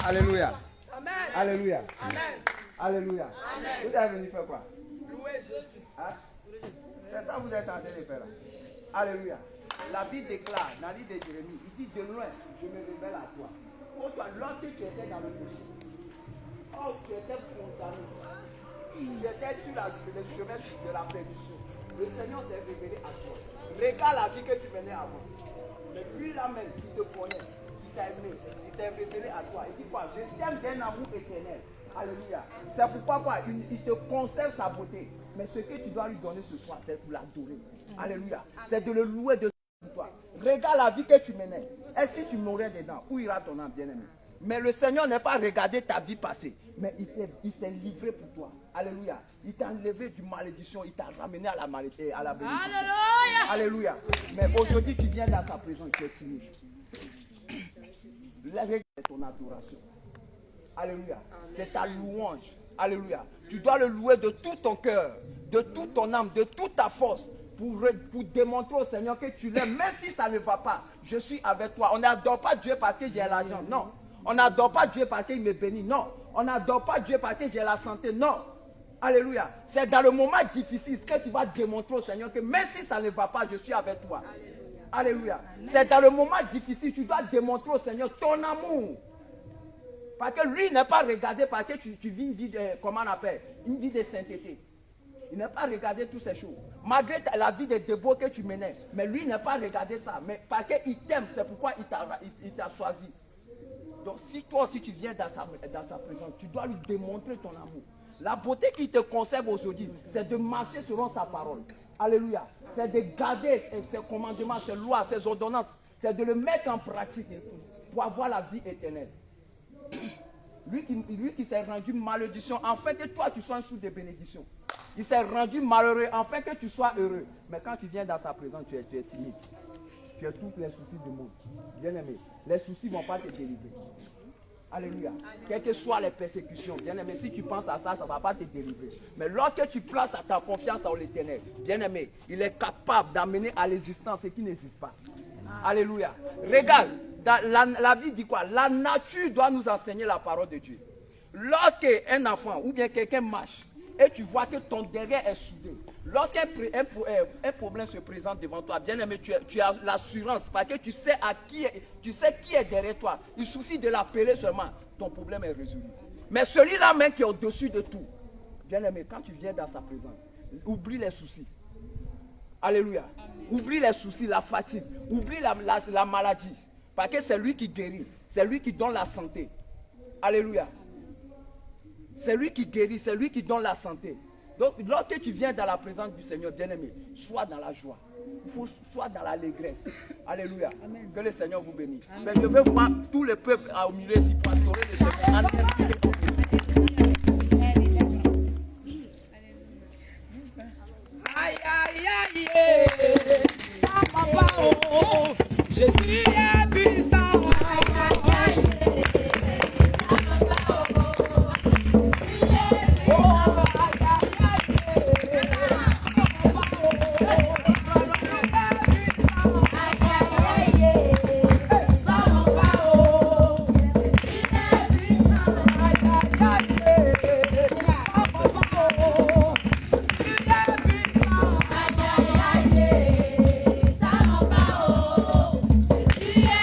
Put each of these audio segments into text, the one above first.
Alléluia. Amen. Alléluia. Amen. Alléluia. Amen. Vous êtes venu faire quoi? Louez Jésus. Hein? C'est ça que vous êtes en train de faire là. Alléluia. La Bible déclare, dans le livre de Jérémie, il dit de loin, je me révèle à toi. Oh toi, lorsque tu étais dans le péché, oh tu étais condamné, tu étais sur le chemin de la perdition. Le Seigneur s'est révélé à toi. Regarde la vie que tu menais avant. Mais lui là même, qui te connaît, qui t'a aimé, qui s'est révélé à toi. Il dit quoi? Je t'aime d'un amour éternel. Alléluia. C'est pourquoi quoi? Il te conserve sa beauté. Mais ce que tu dois lui donner ce soir, c'est pour l'adorer. Alléluia. C'est de le louer de toi. Regarde la vie que tu menais. Et si tu mourais dedans, où ira ton âme, bien-aimé? Mais le Seigneur n'a pas regardé ta vie passée. Mais il s'est livré pour toi. Alléluia. Il t'a enlevé du malédiction. Il t'a ramené à la bénédiction. Alléluia. Alléluia. Mais aujourd'hui, tu viens dans sa présence. Tu es timide. Regarde ton adoration. Alléluia. C'est ta louange. Alléluia. Tu dois le louer de tout ton cœur, de toute ton âme, de toute ta force, pour démontrer au Seigneur que tu l'aimes, même si ça ne va pas. Je suis avec toi. On n'adore pas Dieu parce que j'ai l'argent. Non. On n'adore pas Dieu parce qu'il me bénit. Non. On n'adore pas Dieu parce que j'ai la santé. Non. Alléluia. C'est dans le moment difficile que tu vas démontrer au Seigneur que même si ça ne va pas, je suis avec toi. Alléluia. C'est dans le moment difficile que tu dois démontrer au Seigneur ton amour. Parce que lui n'est pas regardé parce que tu vis une vie de, comment on appelle, une vie de sainteté. Il n'est pas regardé toutes ces choses. Malgré la vie de débours que tu menais, mais lui n'est pas regardé ça. Mais parce qu'il t'aime, c'est pourquoi il t'a choisi. Donc si toi aussi tu viens dans sa présence, tu dois lui démontrer ton amour. La beauté qui te conserve aujourd'hui, c'est de marcher selon sa parole. Alléluia. C'est de garder ses commandements, ses lois, ses ordonnances. C'est de le mettre en pratique pour avoir la vie éternelle. Lui qui s'est rendu malédiction, afin que toi tu sois un sous de bénédiction. Il s'est rendu malheureux, afin que tu sois heureux. Mais quand tu viens dans sa présence, tu es timide. Tu as tous les soucis du monde. Bien aimé, les soucis ne vont pas te délivrer. Alléluia. Quelles que soient les persécutions, bien aimé, si tu penses à ça, ça ne va pas te délivrer. Mais lorsque tu places ta confiance en l'Éternel, bien aimé, il est capable d'amener à l'existence ce qui n'existe pas. Alléluia. Regarde, la Bible dit quoi? La nature doit nous enseigner la parole de Dieu. Lorsqu'un enfant ou bien quelqu'un marche et tu vois que ton derrière est soudé, lorsqu'un problème se présente devant toi, bien aimé, tu as l'assurance parce que tu sais qui est derrière toi. Il suffit de l'appeler seulement, ton problème est résolu. Mais celui-là même qui est au-dessus de tout, bien aimé, quand tu viens dans sa présence, oublie les soucis. Alléluia. Oublie les soucis, la fatigue, oublie la maladie. Parce que c'est lui qui guérit, c'est lui qui donne la santé. Alléluia. C'est lui qui guérit, c'est lui qui donne la santé. Donc, lorsque tu viens dans la présence du Seigneur, bien-aimé, sois dans la joie. Sois dans l'allégresse. Alléluia. Amen. Que le Seigneur vous bénisse. Mais je veux voir tout le peuple au milieu ici pour adorer le Seigneur. Aïe, aïe, aïe, Jésus est puissant. Yeah.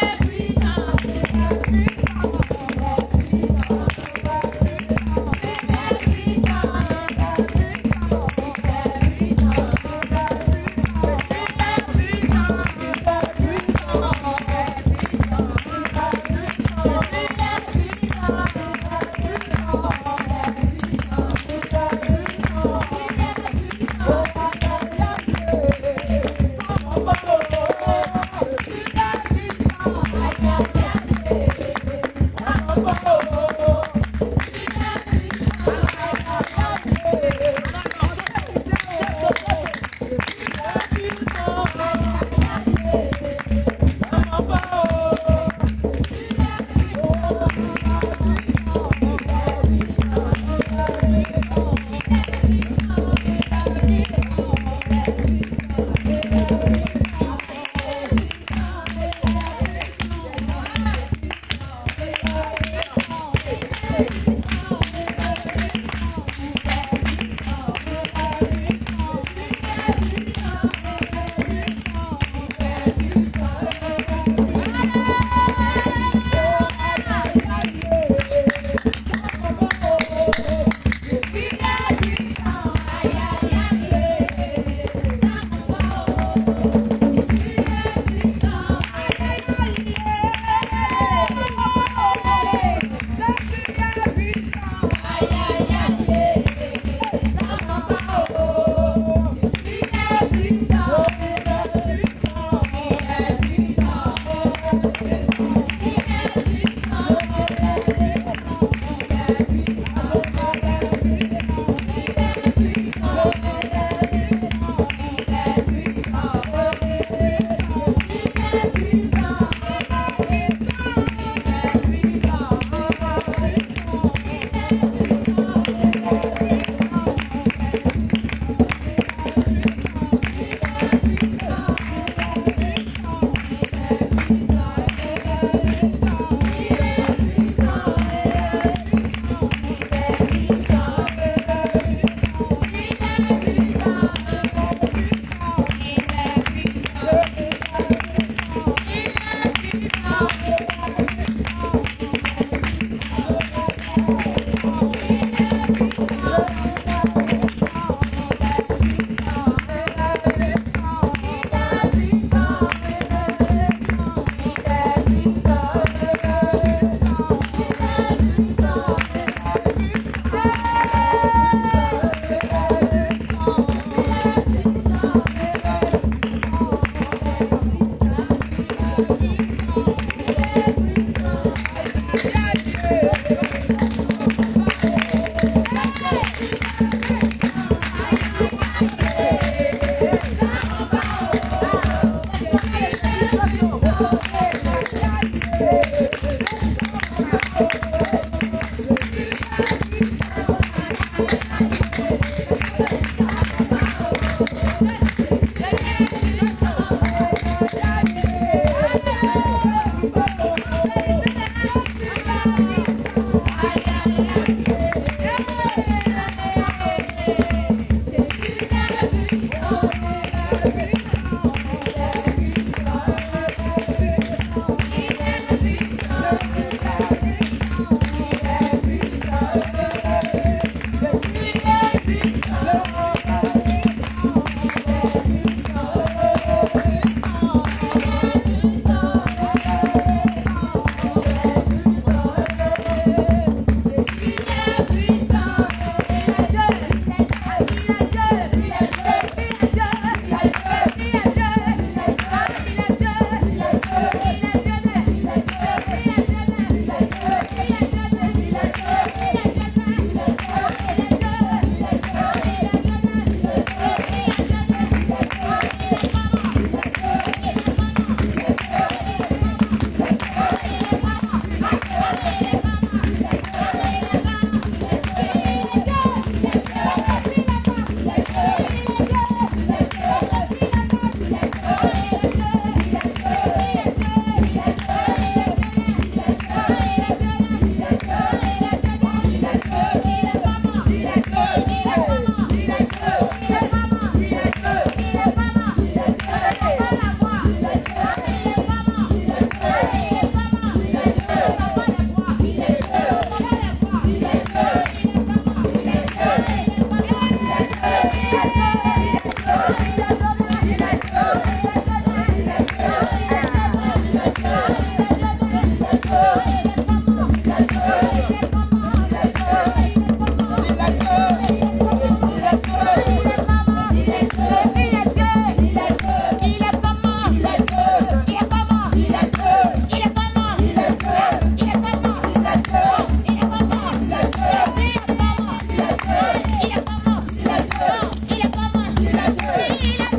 Il est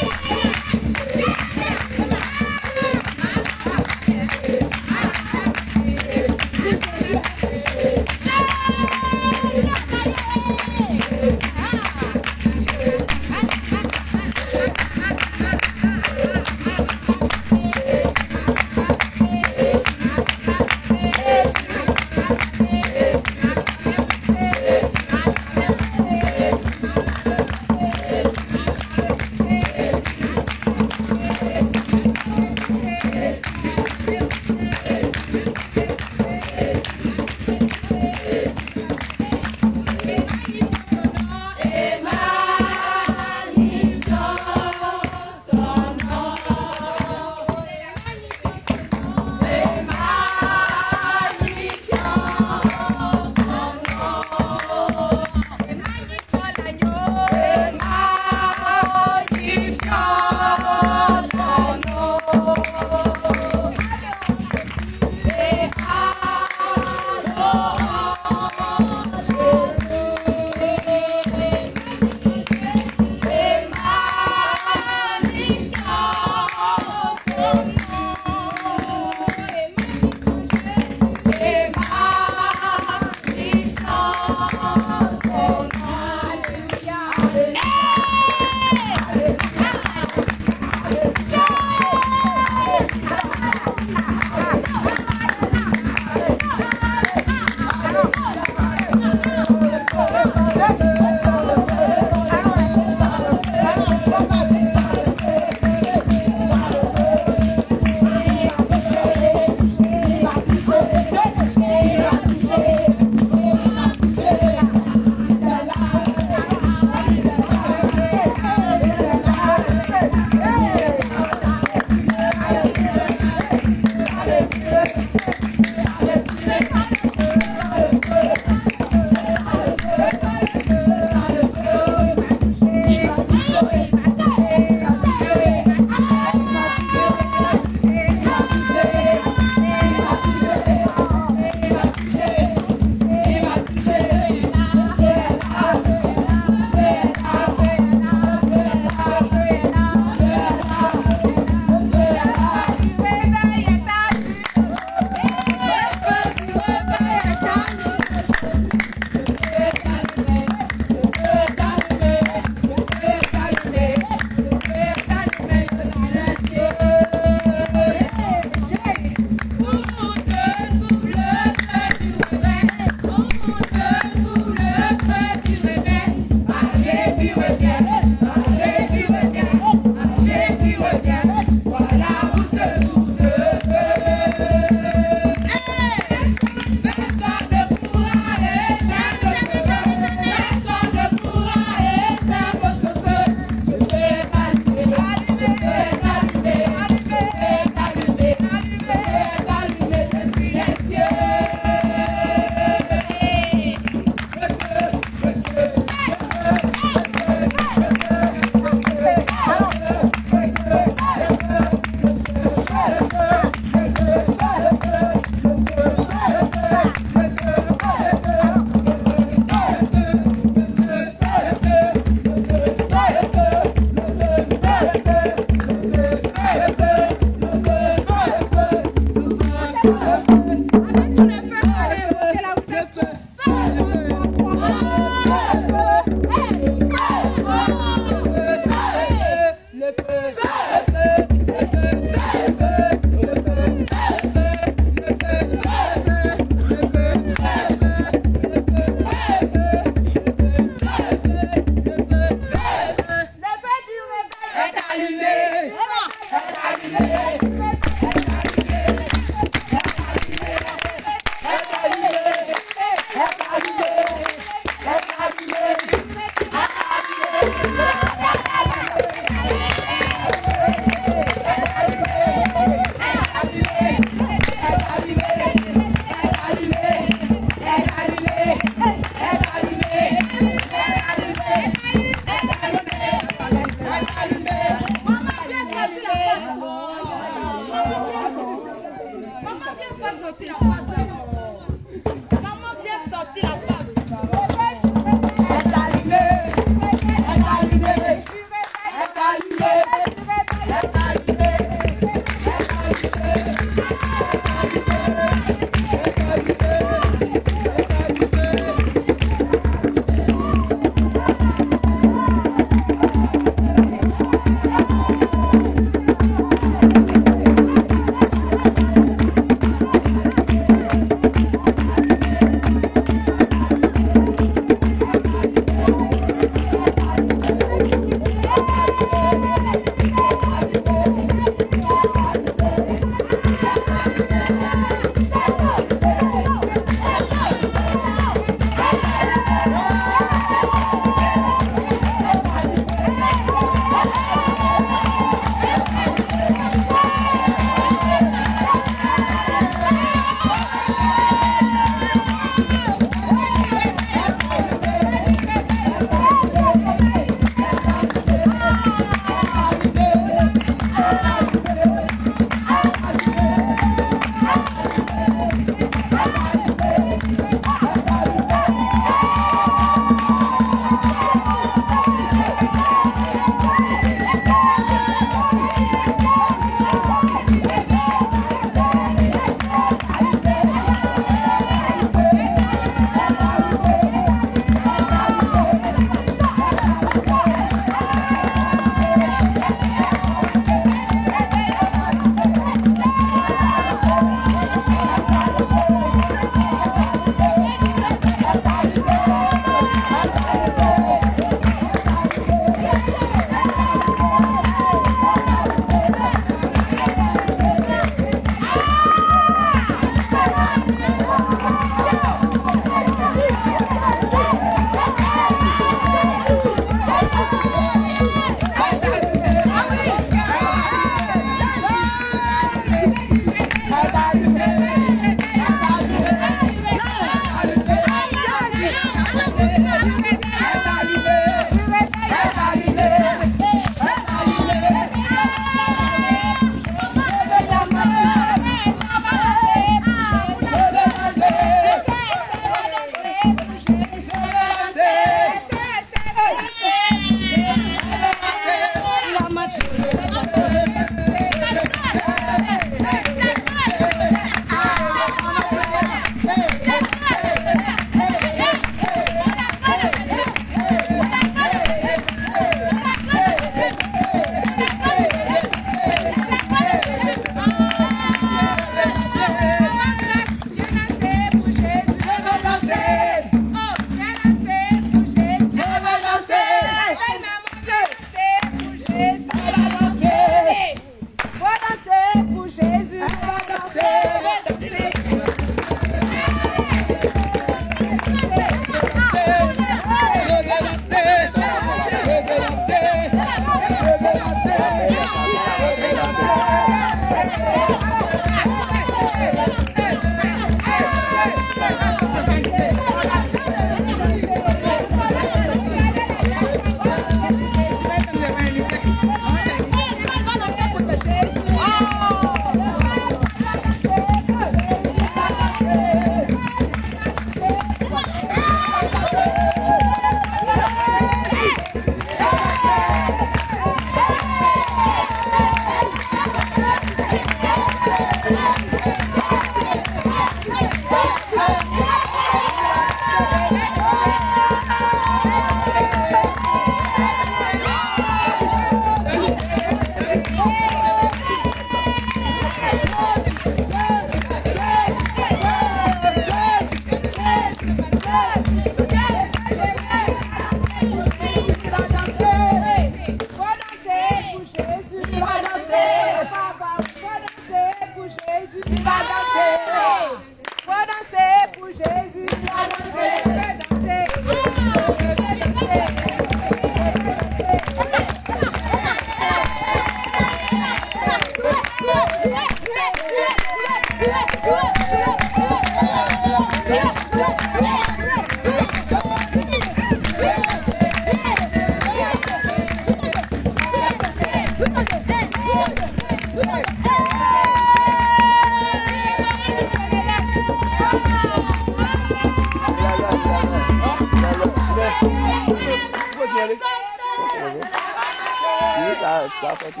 Ça fait tout.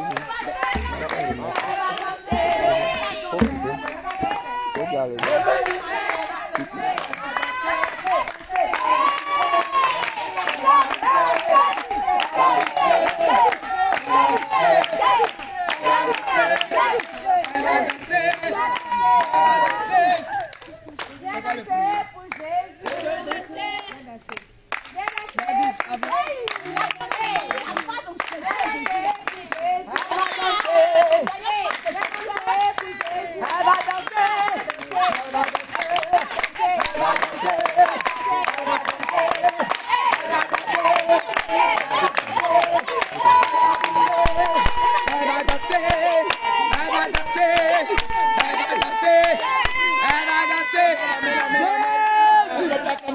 Faut bien aller.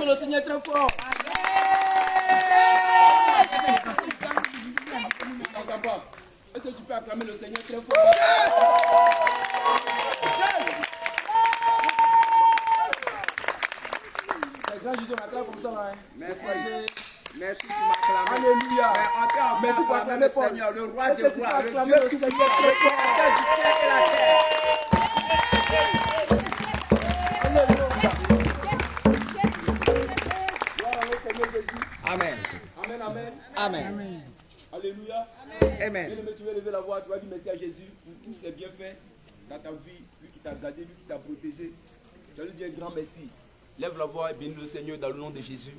Le Seigneur est très fort. Est-ce que tu peux acclamer le Seigneur très fort? C'est grand Jésus, on acclame comme ça là. Hein. Merci, tu m'acclames. Alléluia. Merci pour acclamer le Seigneur, le roi des rois, le Dieu le Seigneur le créateur du ciel et la terre. Amen. Amen, amen. Amen. Alléluia. Amen. Bien-aimé, tu veux lever la voix, tu vas dire merci à Jésus pour tous ses bienfaits dans ta vie, lui qui t'a gardé, lui qui t'a protégé. Tu vas lui dire un grand merci. Lève la voix et bénis le Seigneur dans le nom de Jésus.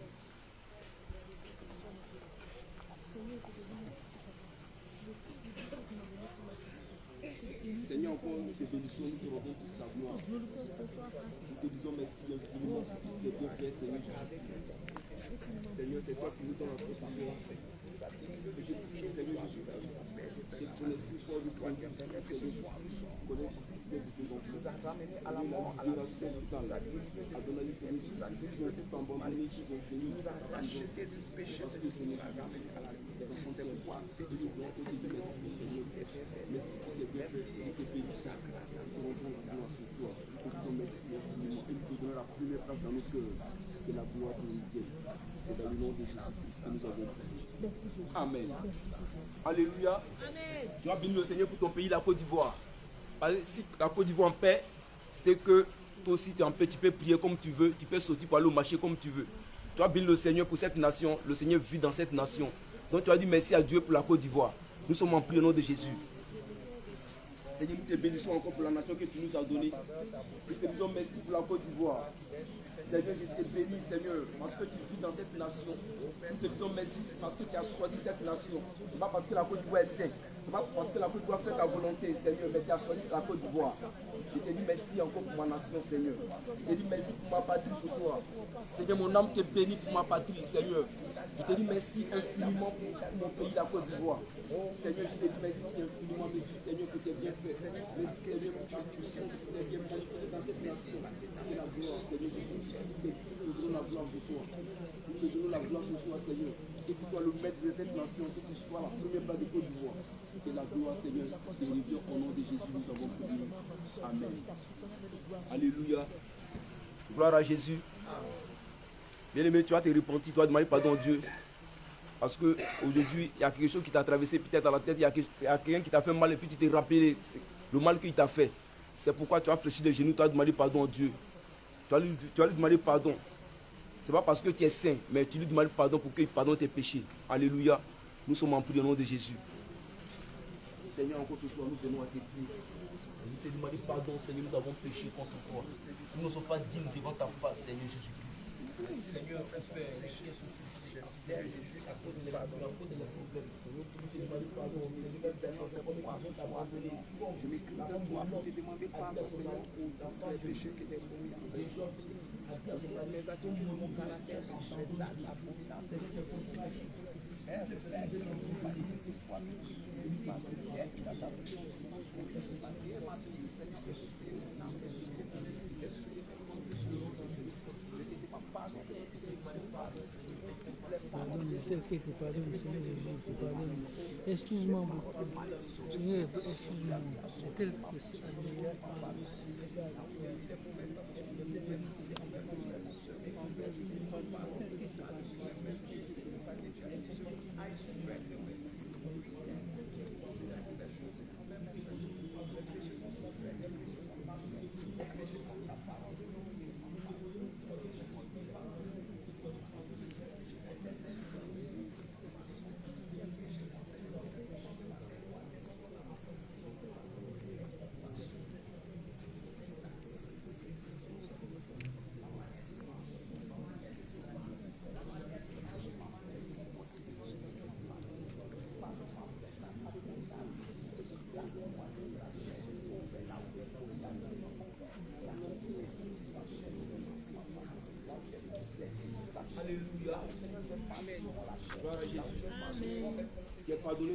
Seigneur, encore nous te bénissons, nous te rendons toute la gloire. Nous te disons merci infiniment pour tous tes bienfaits, Seigneur Jésus. Seigneur, c'est toi qui nous donnes la force ce soir. Et je prie, Seigneur Jésus, que ton esprit soit de toi, Seigneur, connaître toutes les de tes enfants. Nous a ramenés à la mort, à la vie, à donner Seigneur, nous sommes abandonnés, Seigneur, nous a rachetés du péché, Seigneur, nous a ramenés à la vie. Merci, Seigneur. Merci pour tes bienfaits, pour tes bénédictions. Nous rendons la gloire sur toi. Nous te remercions infiniment et nous te donnons la première place dans nos cœurs. Que la gloire te revienne. C'est dans le nom de Jésus que nous avons prié. Amen. Alléluia. Tu vas bénir le Seigneur pour ton pays, la Côte d'Ivoire. Parce que si la Côte d'Ivoire en paix, c'est que toi aussi tu es en paix, tu peux prier comme tu veux, tu peux sortir pour aller au marché comme tu veux. Tu vas bénir le Seigneur pour cette nation, le Seigneur vit dans cette nation. Donc tu vas dire merci à Dieu pour la Côte d'Ivoire. Nous sommes en prière au nom de Jésus. Seigneur, nous te bénissons encore pour la nation que tu nous as donnée. Nous te disons merci pour la Côte d'Ivoire. Seigneur, je te bénis, Seigneur, parce que tu vis dans cette nation. Nous te disons merci parce que tu as choisi cette nation. Ce n'est pas parce que la Côte d'Ivoire est sainte. Ce n'est pas parce que la Côte d'Ivoire fait ta volonté, Seigneur, mais tu as choisi la Côte d'Ivoire. Je te dis merci encore pour ma nation, Seigneur. Je te dis merci pour ma patrie ce soir. Seigneur, mon âme te bénit pour ma patrie, Seigneur. Je te dis merci infiniment pour mon pays, la Côte d'Ivoire. Seigneur, je te dis merci infiniment, merci Seigneur pour tes bienfaits. Merci Seigneur pour ta puissance qui s'est bien manifestée dans cette nation. Et la gloire, Seigneur Jésus. Nous te donnons la gloire ce soir. Nous te donnons la gloire ce soir, Seigneur. Que tu sois le maître de cette nation, que tu sois la première place de Côte d'Ivoire. Que la gloire, Seigneur, te revienne au nom de Jésus, nous avons prié. Amen. Alléluia. Gloire à Jésus. Bien-aimé, tu vas te repentir, tu vas demander pardon à Dieu. Parce qu'aujourd'hui, il y a quelque chose qui t'a traversé peut-être dans la tête, il y a quelqu'un qui t'a fait mal et puis tu t'es rappelé le mal qu'il t'a fait. C'est pourquoi tu as fléchi les genoux, tu vas demander pardon à Dieu. Tu vas lui demander pardon. Ce n'est pas parce que tu es saint, mais tu lui demandes pardon pour qu'il pardonne tes péchés. Alléluia. Nous sommes en prière au nom de Jésus. Seigneur, encore ce soir, nous venons à tes pieds. Nous te demandons pardon, Seigneur, nous avons péché contre toi. Nous ne sommes pas dignes devant ta face, Seigneur Jésus-Christ. Seigneur, fais Père, les chiens sont Christ, fidèle Jésus, à cause de la cause des problèmes. Nous te demandons pardon, Seigneur, c'est comme moi ce soir, Seigneur. Je m'écris de toi pour te demander pardon, Seigneur, pour les péchés que j'ai commis en Jésus. Les attitudes de mon caractère, les actes, la providence, Excuse-moi beaucoup. Seigneur, excuse-moi. C'est tel que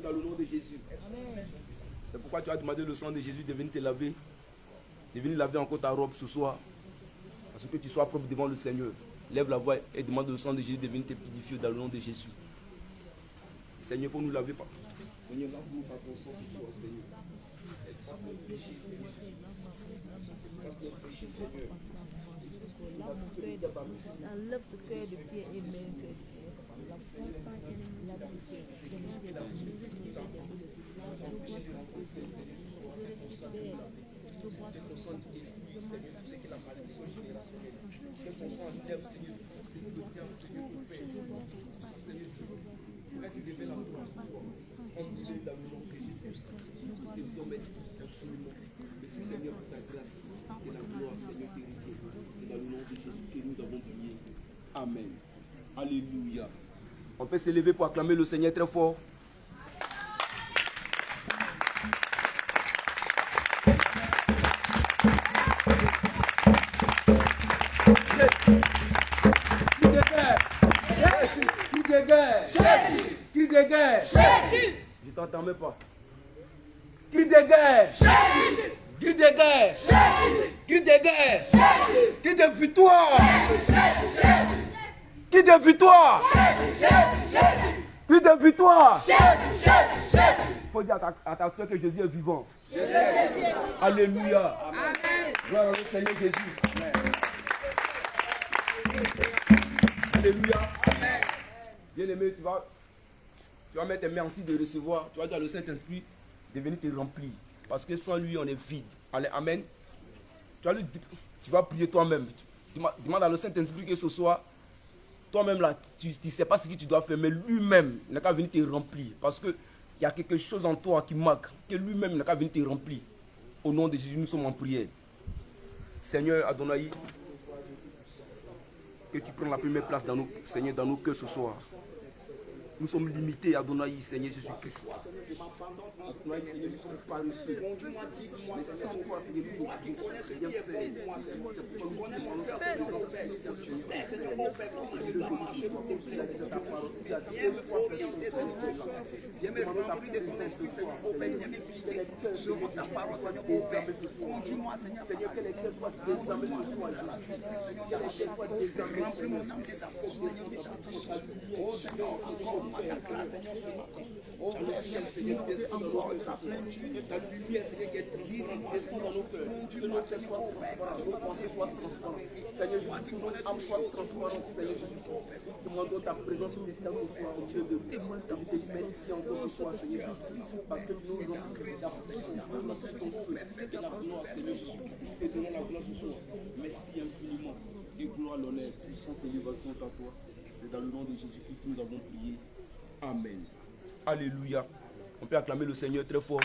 Seigneur, dans le nom de Jésus. C'est pourquoi tu as demandé le sang de Jésus de venir te laver, de venir laver encore ta robe ce soir, parce que tu sois propre devant le Seigneur. Lève la voix et demande le sang de Jésus de venir te purifier dans le nom de Jésus. Seigneur, il faut nous laver. Seigneur, lave-nous par ton sang ce soir, Seigneur. Efface nos péchés, Seigneur. Efface nos péchés, Seigneur. Enlève le cœur de pierre et mets un cœur de pierre. Merci Seigneur pour ta grâce et la gloire, Seigneur, dans le nom de Jésus que nous avons prié. Amen. Alléluia. On peut s'élever pour acclamer le Seigneur très fort. Cri de guerre. Je ne t'entends même pas. Cri de guerre. Cri de guerre. Cri de guerre. Cri de victoire. Cri de victoire. Cri de victoire. Il faut dire à ta soeur que Jésus est vivant. Alléluia. Amen. Gloire au Seigneur Jésus. Alléluia. Amen. Bien-aimé, tu vas mettre tes mains en signe de recevoir. Tu vas dire à le Saint-Esprit de venir te remplir. Parce que sans lui, on est vide. Amen. Tu vas prier toi-même. Demande à le Saint-Esprit que ce soit toi-même là. Tu ne sais pas ce que tu dois faire, mais lui-même n'a qu'à venir te remplir. Parce qu'il y a quelque chose en toi qui manque. Que lui-même n'a qu'à venir te remplir. Au nom de Jésus, nous sommes en prière. Seigneur Adonai, que tu prennes la première place dans Seigneur, dans nos cœurs ce soir. Nous sommes limités, Adonai, Seigneur Jésus-Christ. Adonai, Seigneur, nous sommes paresseux. Mais sans toi, Seigneur, nous sommes rien faire. Tu connais mon cœur, Seigneur. Tu sais, Seigneur, mon Père, comment je dois marcher pour te plaire. Viens me orienter, Seigneur. Viens me remplir de ton esprit, Seigneur. Mon Père, viens me guider. Selon ta parole, Seigneur, mon Père. Conduis-moi, Seigneur. Seigneur, quel excès soit désormais ce soir. Remplis mon âme de ta force, Seigneur. Oh, Seigneur, encore. Oh, Seigneur, descends dans nos cœurs. La lumière, Seigneur, qui est transparente, descend dans nos cœurs. Que nos cœurs soient transparents, nos pensées soient transparentes. Seigneur, je vois que nos âmes soient transparentes, Seigneur Jésus. Demandons ta présence spéciale ce soir au milieu de nous. Je te remercie encore ce soir, Seigneur Jésus, parce que nous avons la puissance, nous avons ton feu et la gloire, Seigneur Jésus. Nous te donnons la gloire ce soir. Merci infiniment. Et gloire, l'honneur, puissance et élévation à toi. C'est dans le nom de Jésus-Christ que nous avons prié. Amen. Alléluia. On peut acclamer le Seigneur très fort.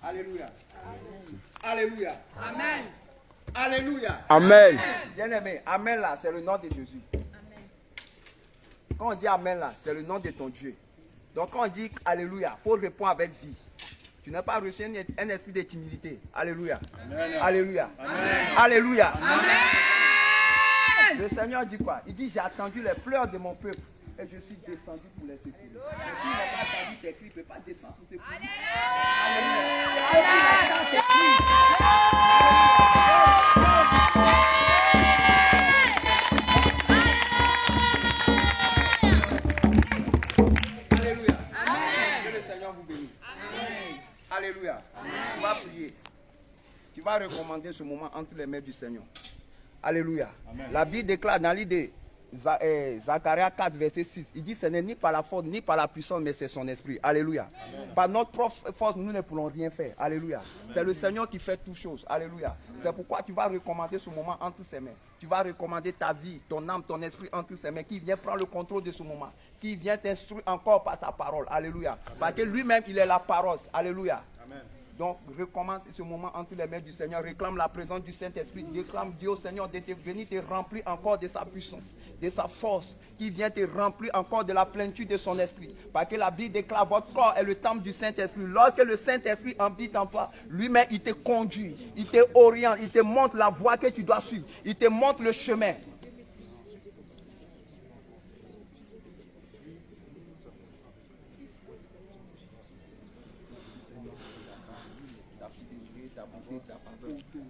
Alléluia. Alléluia. Amen. Alléluia. Amen. Bien-aimé, Amen là, c'est le nom de Jésus. Quand on dit Amen là, c'est le nom de ton Dieu. Donc quand on dit Alléluia, il faut répondre avec vie. Tu n'as pas reçu un esprit de timidité. Alléluia. Amen. Alléluia. Amen. Alléluia. Amen. Le Seigneur dit quoi? Il dit, j'ai attendu les pleurs de mon peuple et je suis descendu pour les secourir. Mais s'il n'a pas attendu tes cris, il ne peut pas descendre pour tes cris. Alléluia. Amen. Que le Seigneur vous bénisse. Amen. Alléluia. Tu vas prier. Tu vas recommander ce moment entre les mains du Seigneur. Alléluia. Amen. La Bible déclare dans l'idée Zacharie 4, verset 6, il dit ce n'est ni par la force ni par la puissance, mais c'est son esprit. Alléluia. Amen. Par notre propre force, nous ne pourrons rien faire. Alléluia. C'est le Seigneur qui fait toutes choses. Alléluia. C'est pourquoi tu vas recommander ce moment entre ses mains. Tu vas recommander ta vie, ton âme, ton esprit entre ses mains, qui vient prendre le contrôle de ce moment, qui vient t'instruire encore par sa parole. Alléluia. Amen. Parce que lui-même, il est la parole. Alléluia. Amen. Donc, recommande ce moment entre les mains du Seigneur. Réclame la présence du Saint-Esprit. Réclame Dieu au Seigneur de te venir te remplir encore de sa puissance, de sa force, qui vient te remplir encore de la plénitude de son esprit. Parce que la Bible déclare, votre corps est le temple du Saint-Esprit. Lorsque le Saint-Esprit habite en toi, lui-même, il te conduit, il te oriente, il te montre la voie que tu dois suivre. Il te montre le chemin.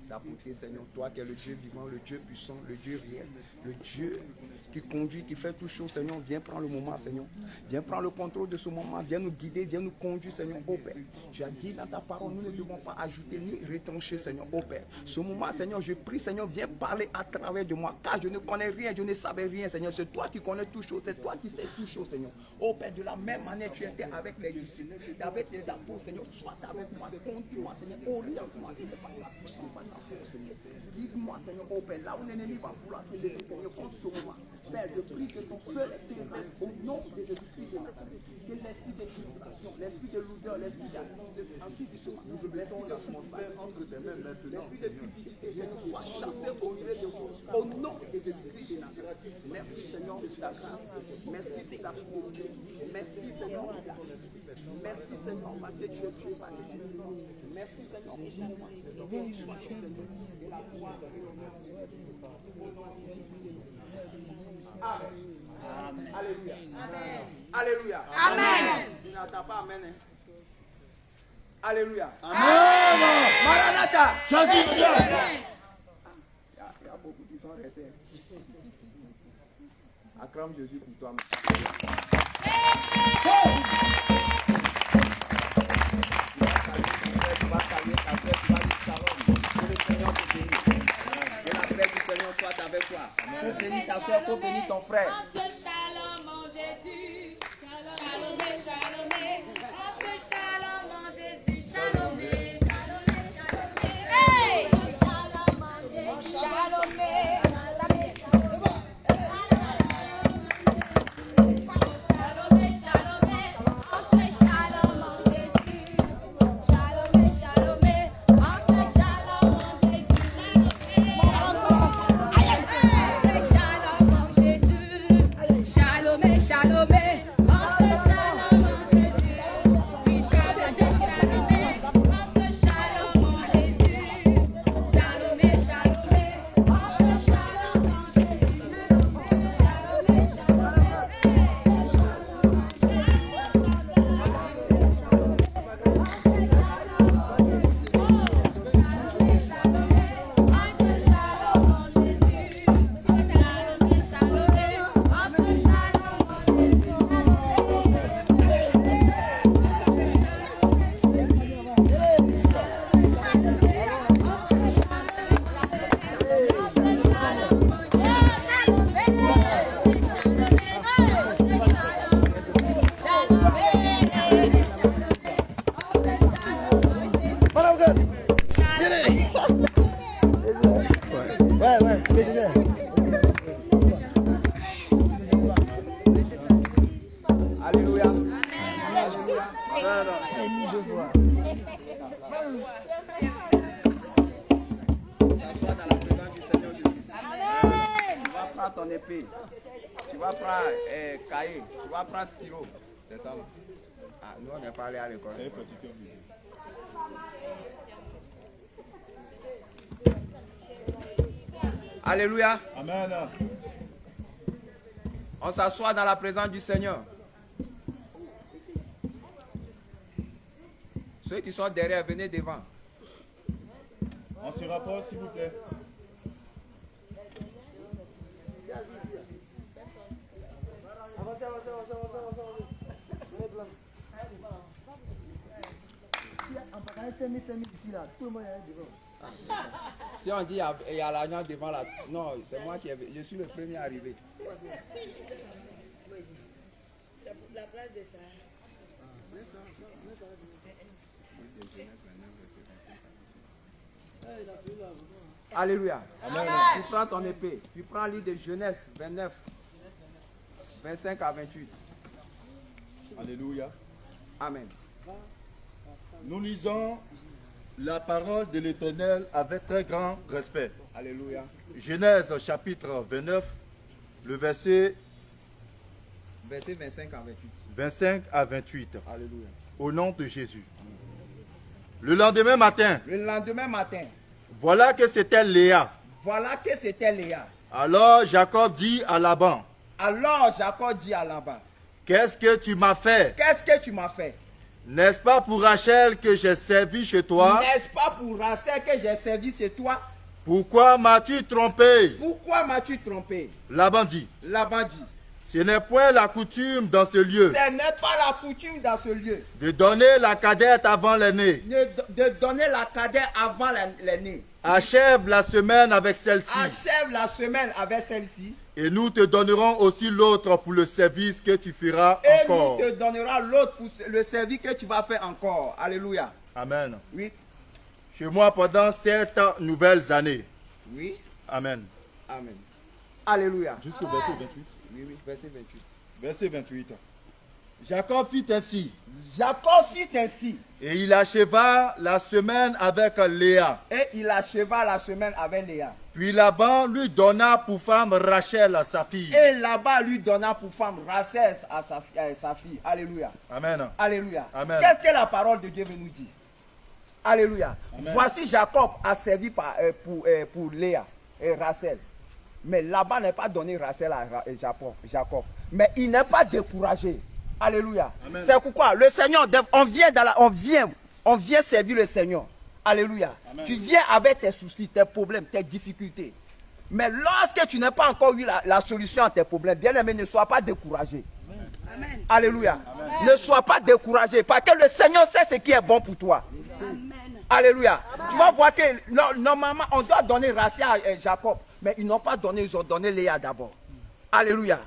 Ta beauté, Seigneur, toi qui es le Dieu vivant, le Dieu puissant, le Dieu réel, le Dieu qui conduit, qui fait tout chose, Seigneur, viens prendre le moment, Seigneur. Viens prendre le contrôle de ce moment, viens nous guider, viens nous conduire, Seigneur, ô Père. Tu as dit dans ta parole, nous ne devons pas ajouter ni retrancher, Seigneur, ô Père. Ce moment, Seigneur, je prie, Seigneur, viens parler à travers de moi, car je ne connais rien, je ne savais rien, Seigneur. C'est toi qui connais tout chose, c'est toi qui sais tout chose, Seigneur. Ô Père, de la même manière, tu étais avec les disciples, avec les apôtres, Seigneur, sois avec moi, conduis-moi, Seigneur, oriente-moi, guide-moi, Seigneur, ô Père, là où l'ennemi va vouloir te lever, Seigneur, contre ce moment. Père, je prie que ton feu les terrasse au nom de Jésus-Christ de Nazareth. Que l'esprit de frustration, l'esprit de lourdeur, l'esprit d'anticipation, l'esprit de l'atmosphère entre tes mains maintenant, l'esprit de cupidité, Seigneur, soit chassé au gré de vous, au nom de Jésus-Christ de Nazareth. Merci, Seigneur, de ta grâce. Merci de ta fidélité. Merci, Seigneur, de ta merci, Seigneur, parce que tu es Dieu, par Dieu. Merci, Seigneur, pour ce moment. Béni soit ton Seigneur. Et la gloire et l'honneur. Amen. Alléluia. Amen. Alléluia. Amen. Tu n'attends pas Amen. Hein? Alléluia. Amen. Maranatha. Jésus vient. Il y a beaucoup qui sont restés. Acclame Jésus pour toi. Tu vas saluer ta paix, tu vas dire shalom. Que le Seigneur te bénisse. Que la paix du Seigneur soit avec toi. Faut bénir ta soeur, faut bénir ton frère. Shalom mon Jésus, shalom, shalom, shalom mon Jésus, shalom, shalom, hey, shalom mon Jésus, shalom, Alléluia. S'assois dans la présence du Seigneur Jésus. Tu vas prendre ton épée. Tu vas prendre cahier. Tu vas prendre stylo. C'est ça. Ah, nous on n'est pas allé à l'école. Alléluia. Amen. On s'assoit dans la présence du Seigneur. Ceux qui sont derrière, venez devant. On se rapproche, s'il vous plaît. Avancez. Ici, là. Tout le monde est devant. Si on dit il y a l'argent devant là, non, c'est moi qui je suis le premier arrivé. c'est pour la place de ça. Alléluia. Amen. Tu prends ton épée. Tu prends le livre de Genèse 29, 25 à 28. Alléluia. Amen. Nous lisons la parole de l'Éternel avec très grand respect. Alléluia. Genèse chapitre 29, le verset Verset 25 à 28. 25 à 28. Alléluia. Au nom de Jésus. Le lendemain matin, Le lendemain matin, voilà que c'était Léa. voilà que c'était Léa. Alors Jacob dit à Laban, Alors Jacob dit à Laban, qu'est-ce que tu m'as fait? qu'est-ce que tu m'as fait? N'est-ce pas pour Rachel que j'ai servi chez toi? N'est-ce pas pour Rachel que j'ai servi chez toi? Pourquoi m'as-tu trompé? Pourquoi m'as-tu trompé? Laban dit, Laban dit, ce n'est point la coutume dans ce lieu ce n'est pas la coutume dans ce lieu de donner la cadette avant l'aîné. de donner la cadette avant l'aîné. Achève la semaine avec celle-ci, Achève la semaine avec celle-ci et nous te donnerons aussi l'autre pour le service que tu feras et encore. nous te donnerons l'autre pour le service que tu vas faire encore. Alléluia. Amen. Oui, Chez moi pendant 7 nouvelles années. oui, Amen. amen. Alléluia. Jusqu'au verset 28. Oui, oui, verset 28. Verset 28. Jacob fit ainsi, Jacob fit ainsi et il acheva la semaine avec Léa. et il acheva la semaine avec Léa. Puis Laban lui donna pour femme Rachel, sa fille. Et là-bas lui donna pour femme Rachel à sa fille. Alléluia. Amen. Alléluia. Amen. Qu'est-ce que la parole de Dieu veut nous dire? Alléluia. Amen. Voici Jacob a servi pour Léa et Rachel. Mais là-bas n'est pas donné Rachel à Jacob. Mais il n'est pas découragé. Alléluia. Amen. C'est pourquoi le Seigneur, on vient servir le Seigneur. Alléluia. Amen. Tu viens avec tes soucis, tes problèmes, tes difficultés. Mais lorsque tu n'as pas encore eu la solution à tes problèmes, bien aimé, ne sois pas découragé. Amen. Alléluia. Ne sois pas découragé parce que le Seigneur sait ce qui est bon pour toi. Amen. Alléluia. Tu vas voir que normalement on doit donner Rachel à Jacob, mais ils n'ont pas donné, ils ont donné Léa d'abord. Alléluia.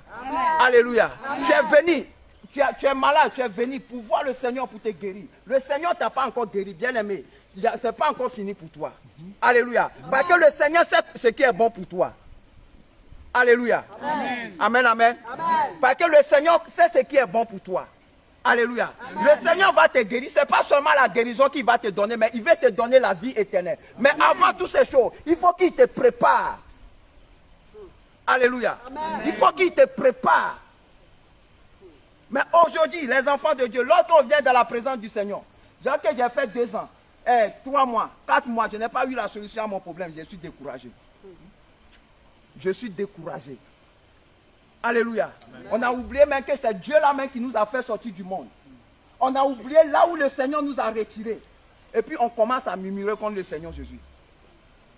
Alléluia. Tu es venu, tu es malade, tu es venu pour voir le Seigneur pour te guérir. Le Seigneur ne t'a pas encore guéri, bien aimé. Ce n'est pas encore fini pour toi. Alléluia. Parce que le Seigneur sait ce qui est bon pour toi. Alléluia. Amen, amen. Parce que le Seigneur sait ce qui est bon pour toi. Alléluia. Le Seigneur va te guérir. Ce n'est pas seulement la guérison qu'il va te donner, mais il va te donner la vie éternelle. Mais avant toutes ces choses, il faut qu'il te prépare. Alléluia. Il faut qu'il te prépare. Mais aujourd'hui, les enfants de Dieu, lorsqu'on vient dans la présence du Seigneur, genre que j'ai fait 2 ans, 3 mois, 4 mois, je n'ai pas eu la solution à mon problème, je suis découragé. Je suis découragé. Alléluia. On a oublié même que c'est Dieu là même qui nous a fait sortir du monde. On a oublié là où le Seigneur nous a retirés. Et puis on commence à murmurer contre le Seigneur Jésus.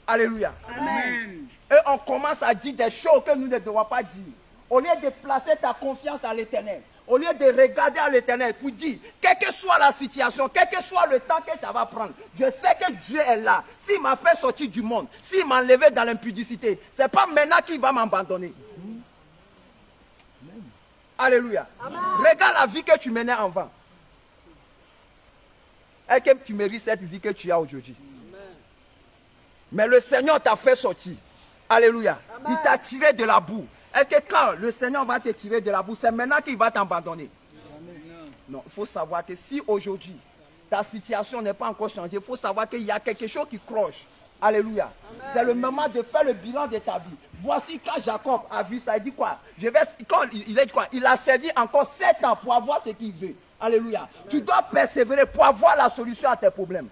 Alléluia. Amen. Et on commence à dire des choses que nous ne devons pas dire. Au lieu de placer ta confiance à l'Éternel, au lieu de regarder à l'Éternel pour dire, quelle que soit la situation, quel que soit le temps que ça va prendre, je sais que Dieu est là. S'il m'a fait sortir du monde, s'il m'a enlevé dans l'impudicité, ce n'est pas maintenant qu'il va m'abandonner. Alléluia. Regarde la vie que tu menais avant. Est-ce que tu mérites cette vie que tu as aujourd'hui? Mais le Seigneur t'a fait sortir. Alléluia. Il t'a tiré de la boue. Est-ce que quand le Seigneur va te tirer de la boue, c'est maintenant qu'il va t'abandonner? Non, il faut savoir que si aujourd'hui, ta situation n'est pas encore changée, il faut savoir qu'il y a quelque chose qui cloche. Alléluia. C'est le moment de faire le bilan de ta vie. Voici quand Jacob a vu ça, il dit quoi? Il a servi encore 7 ans pour avoir ce qu'il veut. Alléluia. Tu dois persévérer pour avoir la solution à tes problèmes.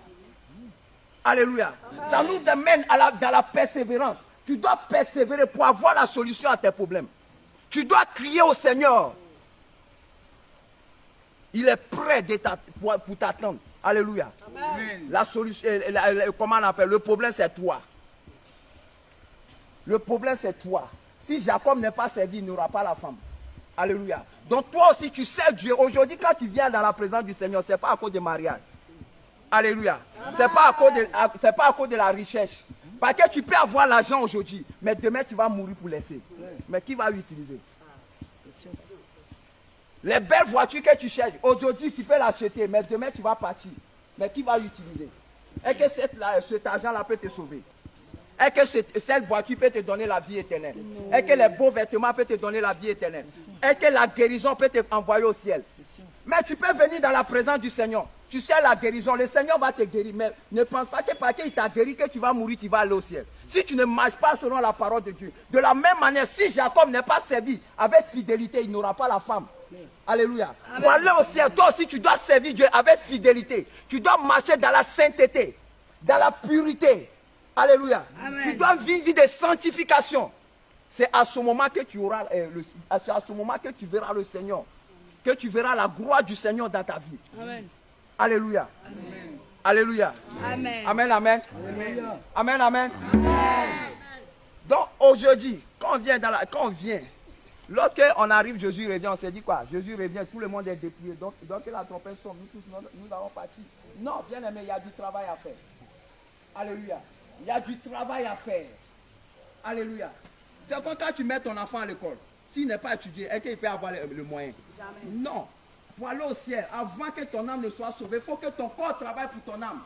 Alléluia. Ça nous amène dans la persévérance. Tu dois persévérer pour avoir la solution à tes problèmes. Tu dois crier au Seigneur. Il est prêt pour t'attendre. Alléluia. Amen. La solution, comment on appelle? Le problème, c'est toi. Le problème, c'est toi. Si Jacob n'est pas servi, il n'aura pas la femme. Alléluia. Donc toi aussi, tu sais Dieu. Aujourd'hui, quand tu viens dans la présence du Seigneur, ce n'est pas à cause du mariage. Alléluia. Ce n'est pas à cause de la richesse. Parce que tu peux avoir l'argent aujourd'hui, mais demain tu vas mourir pour laisser. Mais qui va l'utiliser? Les belles voitures que tu cherches, aujourd'hui tu peux l'acheter, mais demain tu vas partir. Mais qui va l'utiliser? Est-ce que cet argent-là peut te sauver? Est-ce que cette voiture peut te donner la vie éternelle? Est-ce que les beaux vêtements peuvent te donner la vie éternelle? Est-ce que la guérison peut te envoyer au ciel? Mais tu peux venir dans la présence du Seigneur. Tu sais la guérison, le Seigneur va te guérir. Mais ne pense pas que parce qu'il t'a guéri que tu vas mourir, tu vas aller au ciel. Si tu ne marches pas selon la parole de Dieu. De la même manière, si Jacob n'est pas servi avec fidélité, il n'aura pas la femme. Alléluia. Pour aller au ciel, toi aussi tu dois servir Dieu avec fidélité. Tu dois marcher dans la sainteté, dans la pureté. Alléluia. Amen. Tu dois vivre une vie de sanctification. C'est à ce moment que tu auras à ce moment que tu verras le Seigneur, que tu verras la gloire du Seigneur dans ta vie. Amen. Alléluia. Amen. Alléluia. Amen. Amen, amen. Amen, amen. Donc aujourd'hui, quand on vient, lorsqu'on arrive, Jésus revient, on s'est dit quoi? Jésus revient, tout le monde est dépouillé. Donc la trompette sonne, nous tous, nous allons partir. Non, bien aimé, il y a du travail à faire. Alléluia. Il y a du travail à faire. Alléluia. C'est comme quand tu mets ton enfant à l'école. S'il n'est pas étudié, est-ce qu'il peut avoir le moyen? Jamais. Non. Pour aller au ciel, avant que ton âme ne soit sauvée, il faut que ton corps travaille pour ton âme.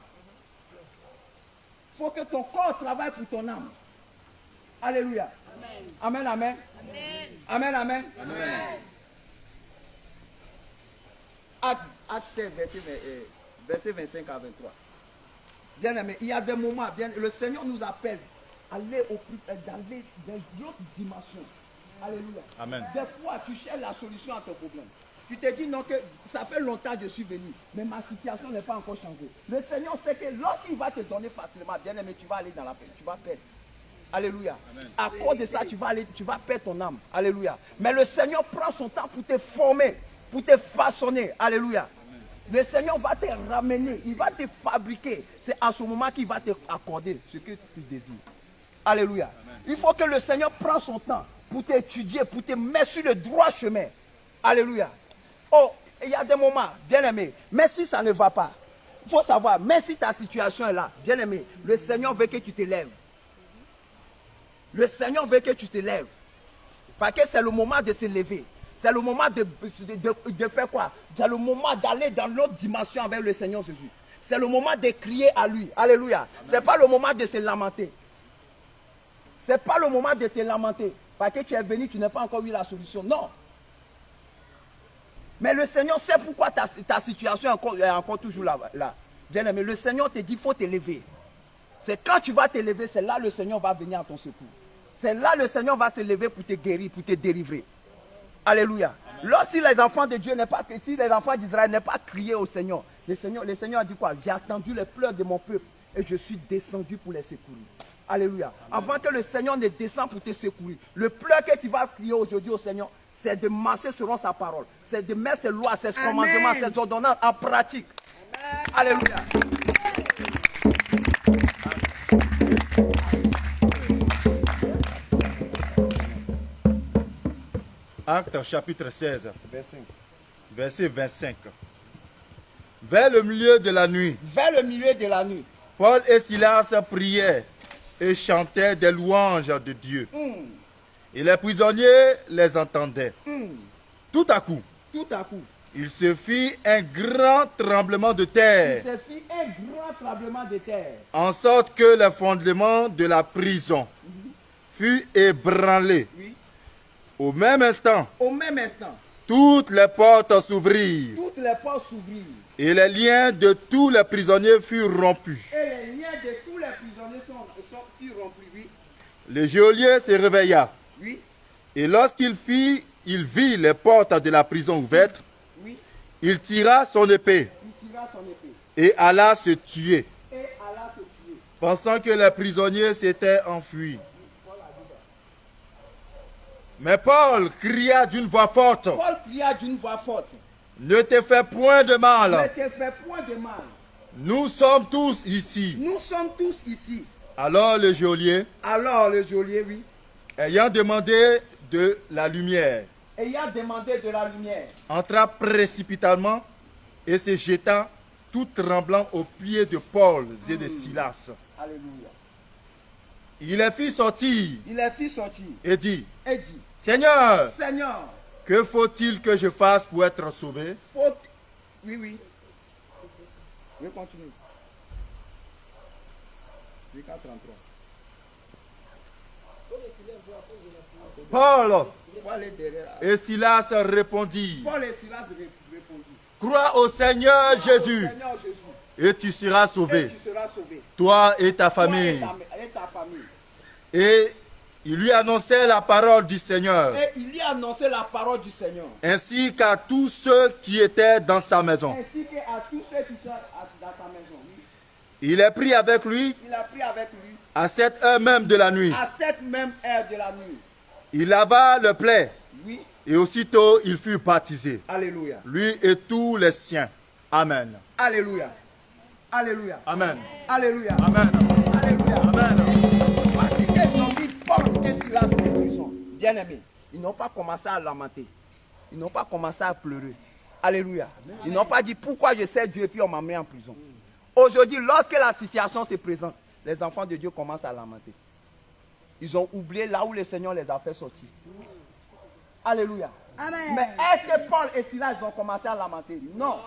Il faut que ton corps travaille pour ton âme. Alléluia. Amen, amen. Amen, amen. Acte 16, verset 25 à 23. Bien aimé, il y a des moments, le Seigneur nous appelle à aller d'aller dans d'autres dimensions. Alléluia. Amen. Des fois, tu cherches la solution à ton problème. Tu te dis non, que ça fait longtemps que je suis venu, mais ma situation n'est pas encore changée. Le Seigneur sait que lorsqu'il va te donner facilement, bien aimé, tu vas aller dans la paix, tu vas perdre. Alléluia. Amen. À cause de ça, tu vas perdre ton âme. Alléluia. Mais le Seigneur prend son temps pour te former, pour te façonner. Alléluia. Amen. Le Seigneur va te ramener, il va te fabriquer. C'est à ce moment qu'il va te accorder ce que tu désires. Alléluia. Amen. Il faut que le Seigneur prenne son temps pour t'étudier, pour te mettre sur le droit chemin. Alléluia. Oh, il y a des moments, bien aimé, mais si ça ne va pas, il faut savoir, mais si ta situation est là, bien aimé, le Seigneur veut que tu te lèves. Le Seigneur veut que tu te lèves. Parce que c'est le moment de se lever. C'est le moment de faire quoi? C'est le moment d'aller dans l'autre dimension avec le Seigneur Jésus. C'est le moment de crier à lui. Alléluia. Ce n'est pas le moment de se lamenter. Ce n'est pas le moment de te lamenter. Parce que tu es venu, tu n'as pas encore eu la solution. Non. Mais le Seigneur sait pourquoi ta situation est encore toujours là. Bien aimé, le Seigneur te dit qu'il faut te lever. C'est quand tu vas te lever, c'est là le Seigneur va venir à ton secours. C'est là le Seigneur va se lever pour te guérir, pour te délivrer. Alléluia. Lorsque les enfants de Dieu si les enfants d'Israël n'ont pas crié au Seigneur, le Seigneur a dit quoi? J'ai attendu les pleurs de mon peuple et je suis descendu pour les secourir. Alléluia. Avant que le Seigneur ne descende pour te secourir, le pleur que tu vas crier aujourd'hui au Seigneur, c'est de marcher selon sa parole. C'est de mettre ses lois, ses commandements, ses ordonnances en pratique. Amen. Alléluia. Actes chapitre 16, verset 25. Vers le milieu de la nuit, Paul et Silas priaient et chantaient des louanges de Dieu. Et les prisonniers les entendaient. Tout à coup, il se fit un grand tremblement de terre. En sorte que le fondement de la prison fut ébranlé. Oui. Au même instant, Toutes les portes s'ouvrirent. les portes s'ouvrirent. Et les liens de tous les prisonniers furent rompus. Et les liens de tous les prisonniers furent rompus. Oui. Le geôlier se réveilla. Oui. Et lorsqu'il vit les portes de la prison ouvertes, Oui. il tira son épée Il tira son épée. et alla se tuer, Et alla se tuer. pensant que les prisonniers s'étaient enfuis. Mais Paul cria d'une voix forte, Paul cria d'une voix forte. ne te fais point de Ne mal, te fais point de mal. nous sommes tous ici. Nous sommes tous ici. Alors le geôlier, Alors le geôlier, oui, ayant demandé de la lumière, ayant demandé de la lumière, entra précipitamment et se jeta tout tremblant aux pieds de Paul et de Silas. alléluia, Il les fit sortir il les fit sortir et dit, et dit, Seigneur, Seigneur, que faut-il que je fasse pour être sauvé? faut... Oui, oui. Oui, continue. Oui, 433. Paul Faut aller derrière là. et Silas répondirent, Paul et Silas répondirent. crois au Seigneur Jésus Seigneur Jésus, et tu seras et sauvé, tu seras sauvé. toi et ta Toi famille. et ta famille. Et il lui annonçait la parole du Seigneur, Et il lui a annoncé la parole du Seigneur. ainsi qu'à tous ceux qui étaient dans sa maison. Ainsi qu'à tous ceux qui sont dans sa maison. Il est pris avec lui Il a pris avec lui à cette heure même de la nuit. à cette même heure de la nuit. Il lava le plaid Oui. et aussitôt il fut baptisé, Alléluia. lui et tous les siens. Amen. Alléluia. Alléluia. Amen. Alléluia. Amen. Alléluia. Amen. Voici qu'ils ont mis Paul et Silas en prison. Bien-aimés, ils n'ont pas commencé à lamenter. Ils n'ont pas commencé à pleurer. Alléluia. Ils n'ont pas dit pourquoi je sers Dieu et puis on m'a mis en prison. Aujourd'hui, lorsque la situation se présente, les enfants de Dieu commencent à lamenter. Ils ont oublié là où le Seigneur les a fait sortir. Alléluia. Amen. Mais est-ce que Paul et Silas vont commencer à lamenter? Non.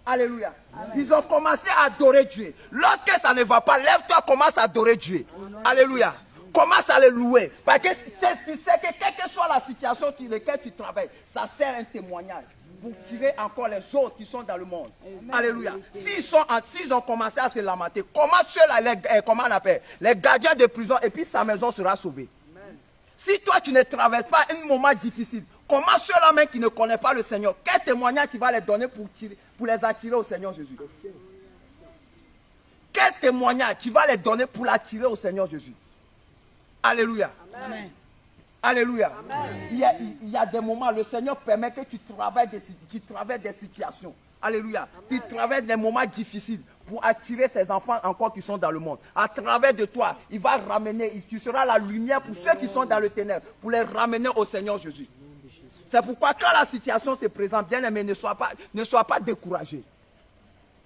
Alléluia. Ils ont commencé à adorer Dieu. Lorsque ça ne va pas, lève-toi, commence à adorer Dieu. Alléluia. Commence à le louer. Parce que tu sais que quelle que soit la situation dans laquelle tu travailles, ça sert un témoignage pour tirer encore les autres qui sont dans le monde. Alléluia. S'ils ont commencé à se lamenter, comment ceux-là, comment on appelle, les gardiens de prison, et puis sa maison sera sauvée. Si toi tu ne traverses pas un moment difficile, comment ceux-là même qui ne connaissent pas le Seigneur, quel témoignage tu vas les donner pour les attirer au Seigneur Jésus? Quel témoignage tu vas les donner pour l'attirer au Seigneur Jésus? Alléluia. Amen. Alléluia. Il y a des moments, le Seigneur permet que tu traverses des situations. Alléluia. Tu traverses des moments difficiles pour attirer ces enfants encore qui sont dans le monde. À travers de toi, il va ramener, tu seras la lumière pour ceux qui sont dans le ténèbre, pour les ramener au Seigneur Jésus. C'est pourquoi quand la situation se présente, bien aimé, ne sois pas découragé.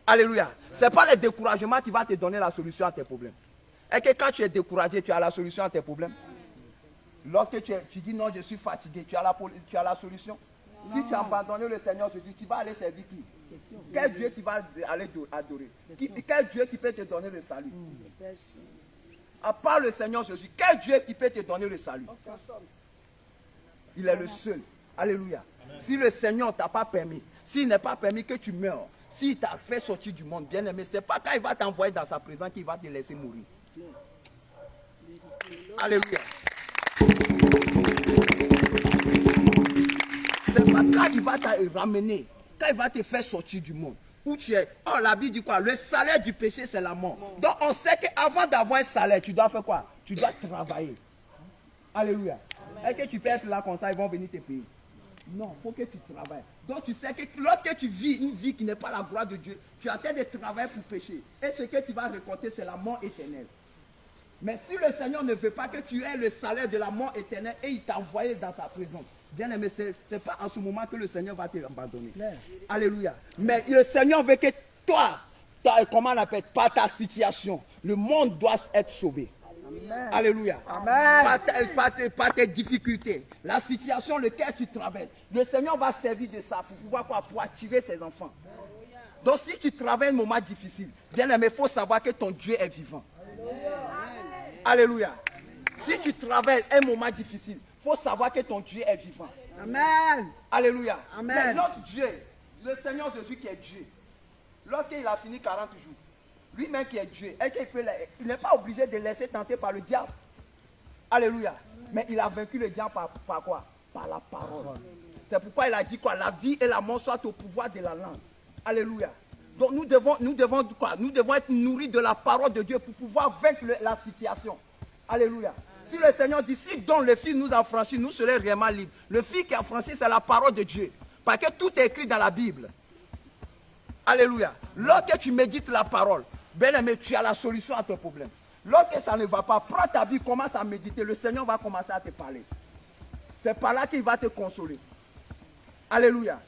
Alléluia. Ce n'est pas le découragement qui va te donner la solution à tes problèmes. Et que quand tu es découragé, tu as la solution à tes problèmes. Lorsque tu dis non, je suis fatigué, tu as la solution. Non. Si tu as abandonné le Seigneur Jésus, tu vas aller servir qui? Quel Dieu tu vas aller adorer? Quel Dieu qui peut te donner le salut? À part le Seigneur Jésus, quel Dieu qui peut te donner le salut? Il est le seul. Alléluia. Si le Seigneur ne t'a pas permis, s'il n'est pas permis que tu meurs, s'il t'a fait sortir du monde, bien aimé, ce n'est pas quand il va t'envoyer dans sa présence qu'il va te laisser mourir. Alléluia. C'est pas quand il va te ramener, quand il va te faire sortir du monde, où tu es. Oh, la Bible dit quoi? Le salaire du péché, c'est la mort. Donc on sait qu'avant d'avoir un salaire, tu dois faire quoi? Tu dois travailler. Alléluia. Est-ce que tu peux être là comme ça, ils vont venir te payer? Non, il faut que tu travailles. Donc tu sais que lorsque tu vis une vie qui n'est pas la gloire de Dieu, tu as de travailler pour pécher. Et ce que tu vas récolter, c'est la mort éternelle. Mais si le Seigneur ne veut pas que tu aies le salaire de la mort éternelle et il t'a envoyé dans sa présence, bien aimé, ce n'est pas en ce moment que le Seigneur va te abandonner. Alléluia. Mais le Seigneur veut que toi, comment on appelle, par ta situation, le monde doit être sauvé. Amen. Alléluia. Amen. Par tes difficultés, la situation laquelle tu traverses, le Seigneur va servir de ça pour pouvoir pour attirer ses enfants. Donc si tu traverses un moment difficile, bien aimé, il faut savoir que ton Dieu est vivant. Alléluia. Si tu traverses un moment difficile, il faut savoir que ton Dieu est vivant. Amen. Alléluia. Amen. Mais notre Dieu, le Seigneur Jésus qui est Dieu, lorsqu'il a fini 40 jours, lui-même qui est Dieu, il n'est pas obligé de laisser tenter par le diable. Alléluia. Mais il a vaincu le diable par quoi? Par la parole. C'est pourquoi il a dit quoi? La vie et la mort soient au pouvoir de la langue. Alléluia. Donc nous devons quoi? Nous devons être nourris de la parole de Dieu pour pouvoir vaincre la situation. Alléluia. Si le Seigneur dit, si dont le Fils nous a franchis, nous serons réellement libres. Le Fils qui a franchi, c'est la parole de Dieu. Parce que tout est écrit dans la Bible. Alléluia. Lorsque tu médites la parole, bien aimé, tu as la solution à ton problème. Lorsque ça ne va pas, prends ta Bible, commence à méditer. Le Seigneur va commencer à te parler. C'est par là qu'il va te consoler. Alléluia.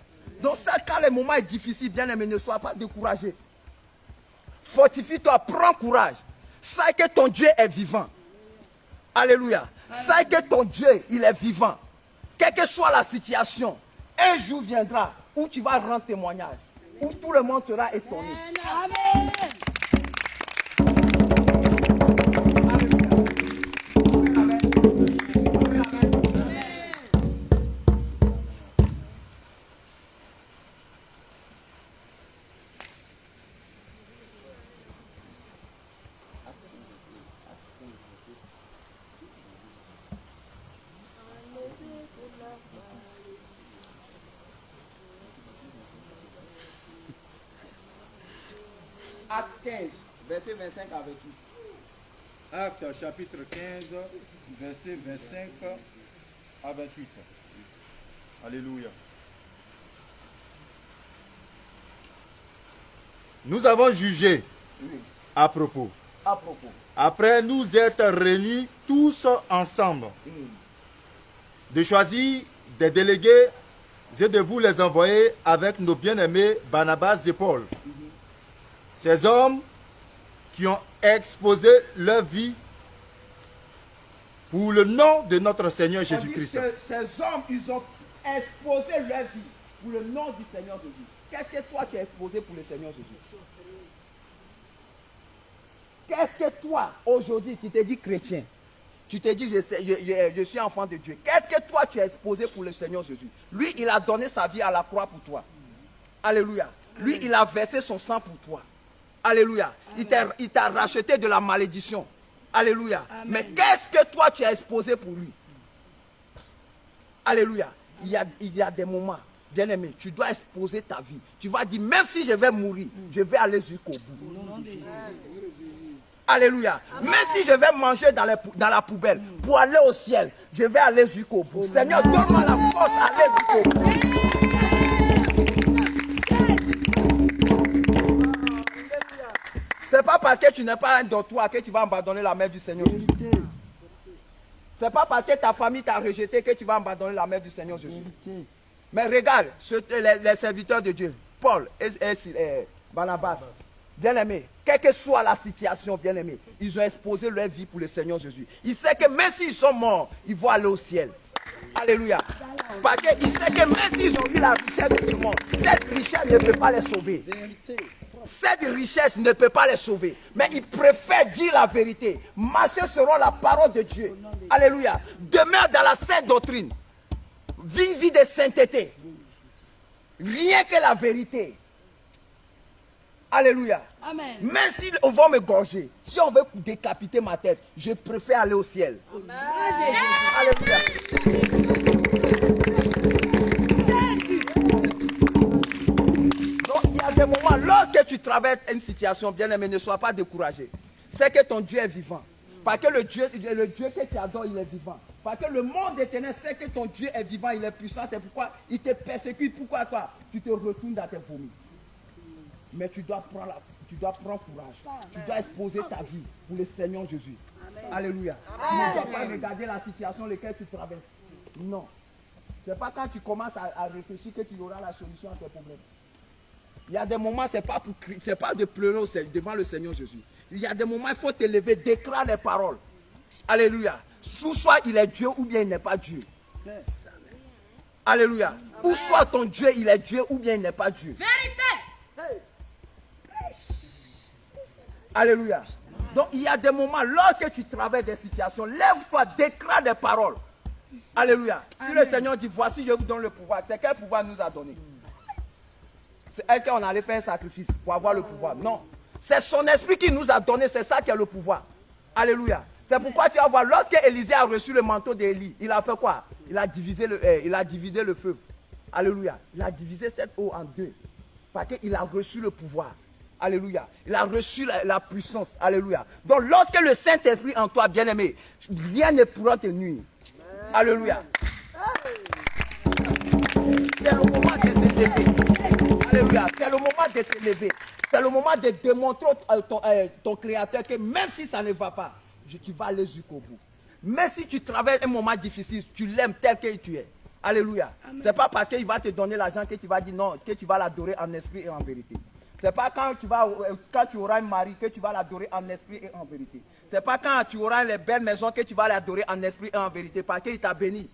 Donc ça, quand le moment est difficile, bien aimé, ne sois pas découragé. Fortifie-toi, prends courage. Sache que ton Dieu est vivant. Alléluia. Sache que ton Dieu, il est vivant. Quelle que soit la situation, un jour viendra où tu vas rendre témoignage, où tout le monde sera étonné. Amen. Alléluia. Amen. Acte 15, verset 25 à 28. Acte chapitre 15, verset 25 à 28. Alléluia. Nous avons jugé à propos. Après nous être réunis tous ensemble, de choisir des délégués et de vous les envoyer avec nos bien-aimés Barnabas et Paul. Ces hommes qui ont exposé leur vie pour le nom de notre Seigneur Jésus-Christ. Ces hommes, ils ont exposé leur vie pour le nom du Seigneur Jésus. Qu'est-ce que toi tu as exposé pour le Seigneur Jésus? Qu'est-ce que toi, aujourd'hui, tu t'es dit chrétien, tu t'es dit je suis enfant de Dieu. Qu'est-ce que toi tu as exposé pour le Seigneur Jésus? Lui, il a donné sa vie à la croix pour toi. Alléluia. Lui, il a versé son sang pour toi. Alléluia. Il t'a racheté de la malédiction. Alléluia. Amen. Mais qu'est-ce que toi tu as exposé pour lui? Alléluia. Il y a des moments, bien aimé, tu dois exposer ta vie. Tu vas dire, même si je vais mourir, je vais aller jusqu'au bout. Alléluia. Amen. Même si je vais manger dans la poubelle pour aller au ciel, je vais aller jusqu'au bout. Amen. Seigneur, donne-moi la force d'aller jusqu'au bout. C'est pas parce que tu n'es pas un dortoir que tu vas abandonner la main du Seigneur. C'est pas parce que ta famille t'a rejeté que tu vas abandonner la main du Seigneur Jésus. Mais regarde, les serviteurs de Dieu, Paul et Barnabas, bien-aimés, quelle que soit la situation, bien-aimés, ils ont exposé leur vie pour le Seigneur Jésus. Ils savent que même s'ils sont morts, ils vont aller au ciel. Alléluia. Parce qu'ils savent que même s'ils ont eu la richesse de tout le monde, cette richesse ne peut pas les sauver. Cette richesse ne peut pas les sauver. Mais ils préfèrent dire la vérité. Marcher selon la parole de Dieu. Alléluia. Demeure dans la sainte doctrine. Vis une vie de sainteté. Rien que la vérité. Alléluia. Amen. Même si on va me gorger, si on veut décapiter ma tête, je préfère aller au ciel. Amen. Alléluia. Donc il y a des moments, lorsque tu traverses une situation, bien aimé, ne sois pas découragé. C'est que ton Dieu est vivant. Parce que le Dieu que tu adores, il est vivant. Parce que le monde éternel sait que ton Dieu est vivant, il est puissant. C'est pourquoi il te persécute. Pourquoi toi? Tu te retournes dans tes vomis. Mais tu dois prendre courage. Tu dois exposer ta vie pour le Seigneur Jésus. Amen. Alléluia. Tu ne dois pas regarder la situation dans laquelle tu traverses. Non. Ce n'est pas quand tu commences à réfléchir que tu auras la solution à tes problèmes. Il y a des moments, ce n'est pas de pleurer devant le Seigneur Jésus. Il y a des moments, il faut te lever, déclare les paroles. Alléluia. Soit il est Dieu ou bien il n'est pas Dieu. Yes. Alléluia. Ou soit ton Dieu, il est Dieu ou bien il n'est pas Dieu. Vérité. Hey. Alléluia. Donc il y a des moments, lorsque tu traverses des situations, lève-toi, déclare des paroles. Alléluia. Si le Seigneur dit, voici, je vous donne le pouvoir, c'est quel pouvoir nous a donné? Est-ce qu'on allait faire un sacrifice pour avoir le pouvoir? Non. C'est son esprit qui nous a donné, c'est ça qui est le pouvoir. Alléluia. C'est pourquoi tu vas voir, lorsque Élisée a reçu le manteau d'Élie, il a fait quoi? Il a divisé le feu. Alléluia. Il a divisé cette eau en deux. Parce qu'il a reçu le pouvoir. Alléluia. Il a reçu la puissance. Alléluia. Donc lorsque le Saint-Esprit en toi, bien-aimé, rien ne pourra te nuire. Alléluia. C'est le moment de te lever. Alléluia. C'est le moment de te lever. C'est le moment de démontrer à ton Créateur que même si ça ne va pas, tu vas aller jusqu'au bout. Mais si tu traverses un moment difficile, tu l'aimes tel que tu es. Alléluia. Ce n'est pas parce qu'il va te donner l'argent que tu vas dire non, que tu vas l'adorer en esprit et en vérité. Ce n'est pas quand tu auras un mari que tu vas l'adorer en esprit et en vérité. Ce n'est pas quand tu auras les belles maisons que tu vas l'adorer en esprit et en vérité. Parce qu'il t'a béni.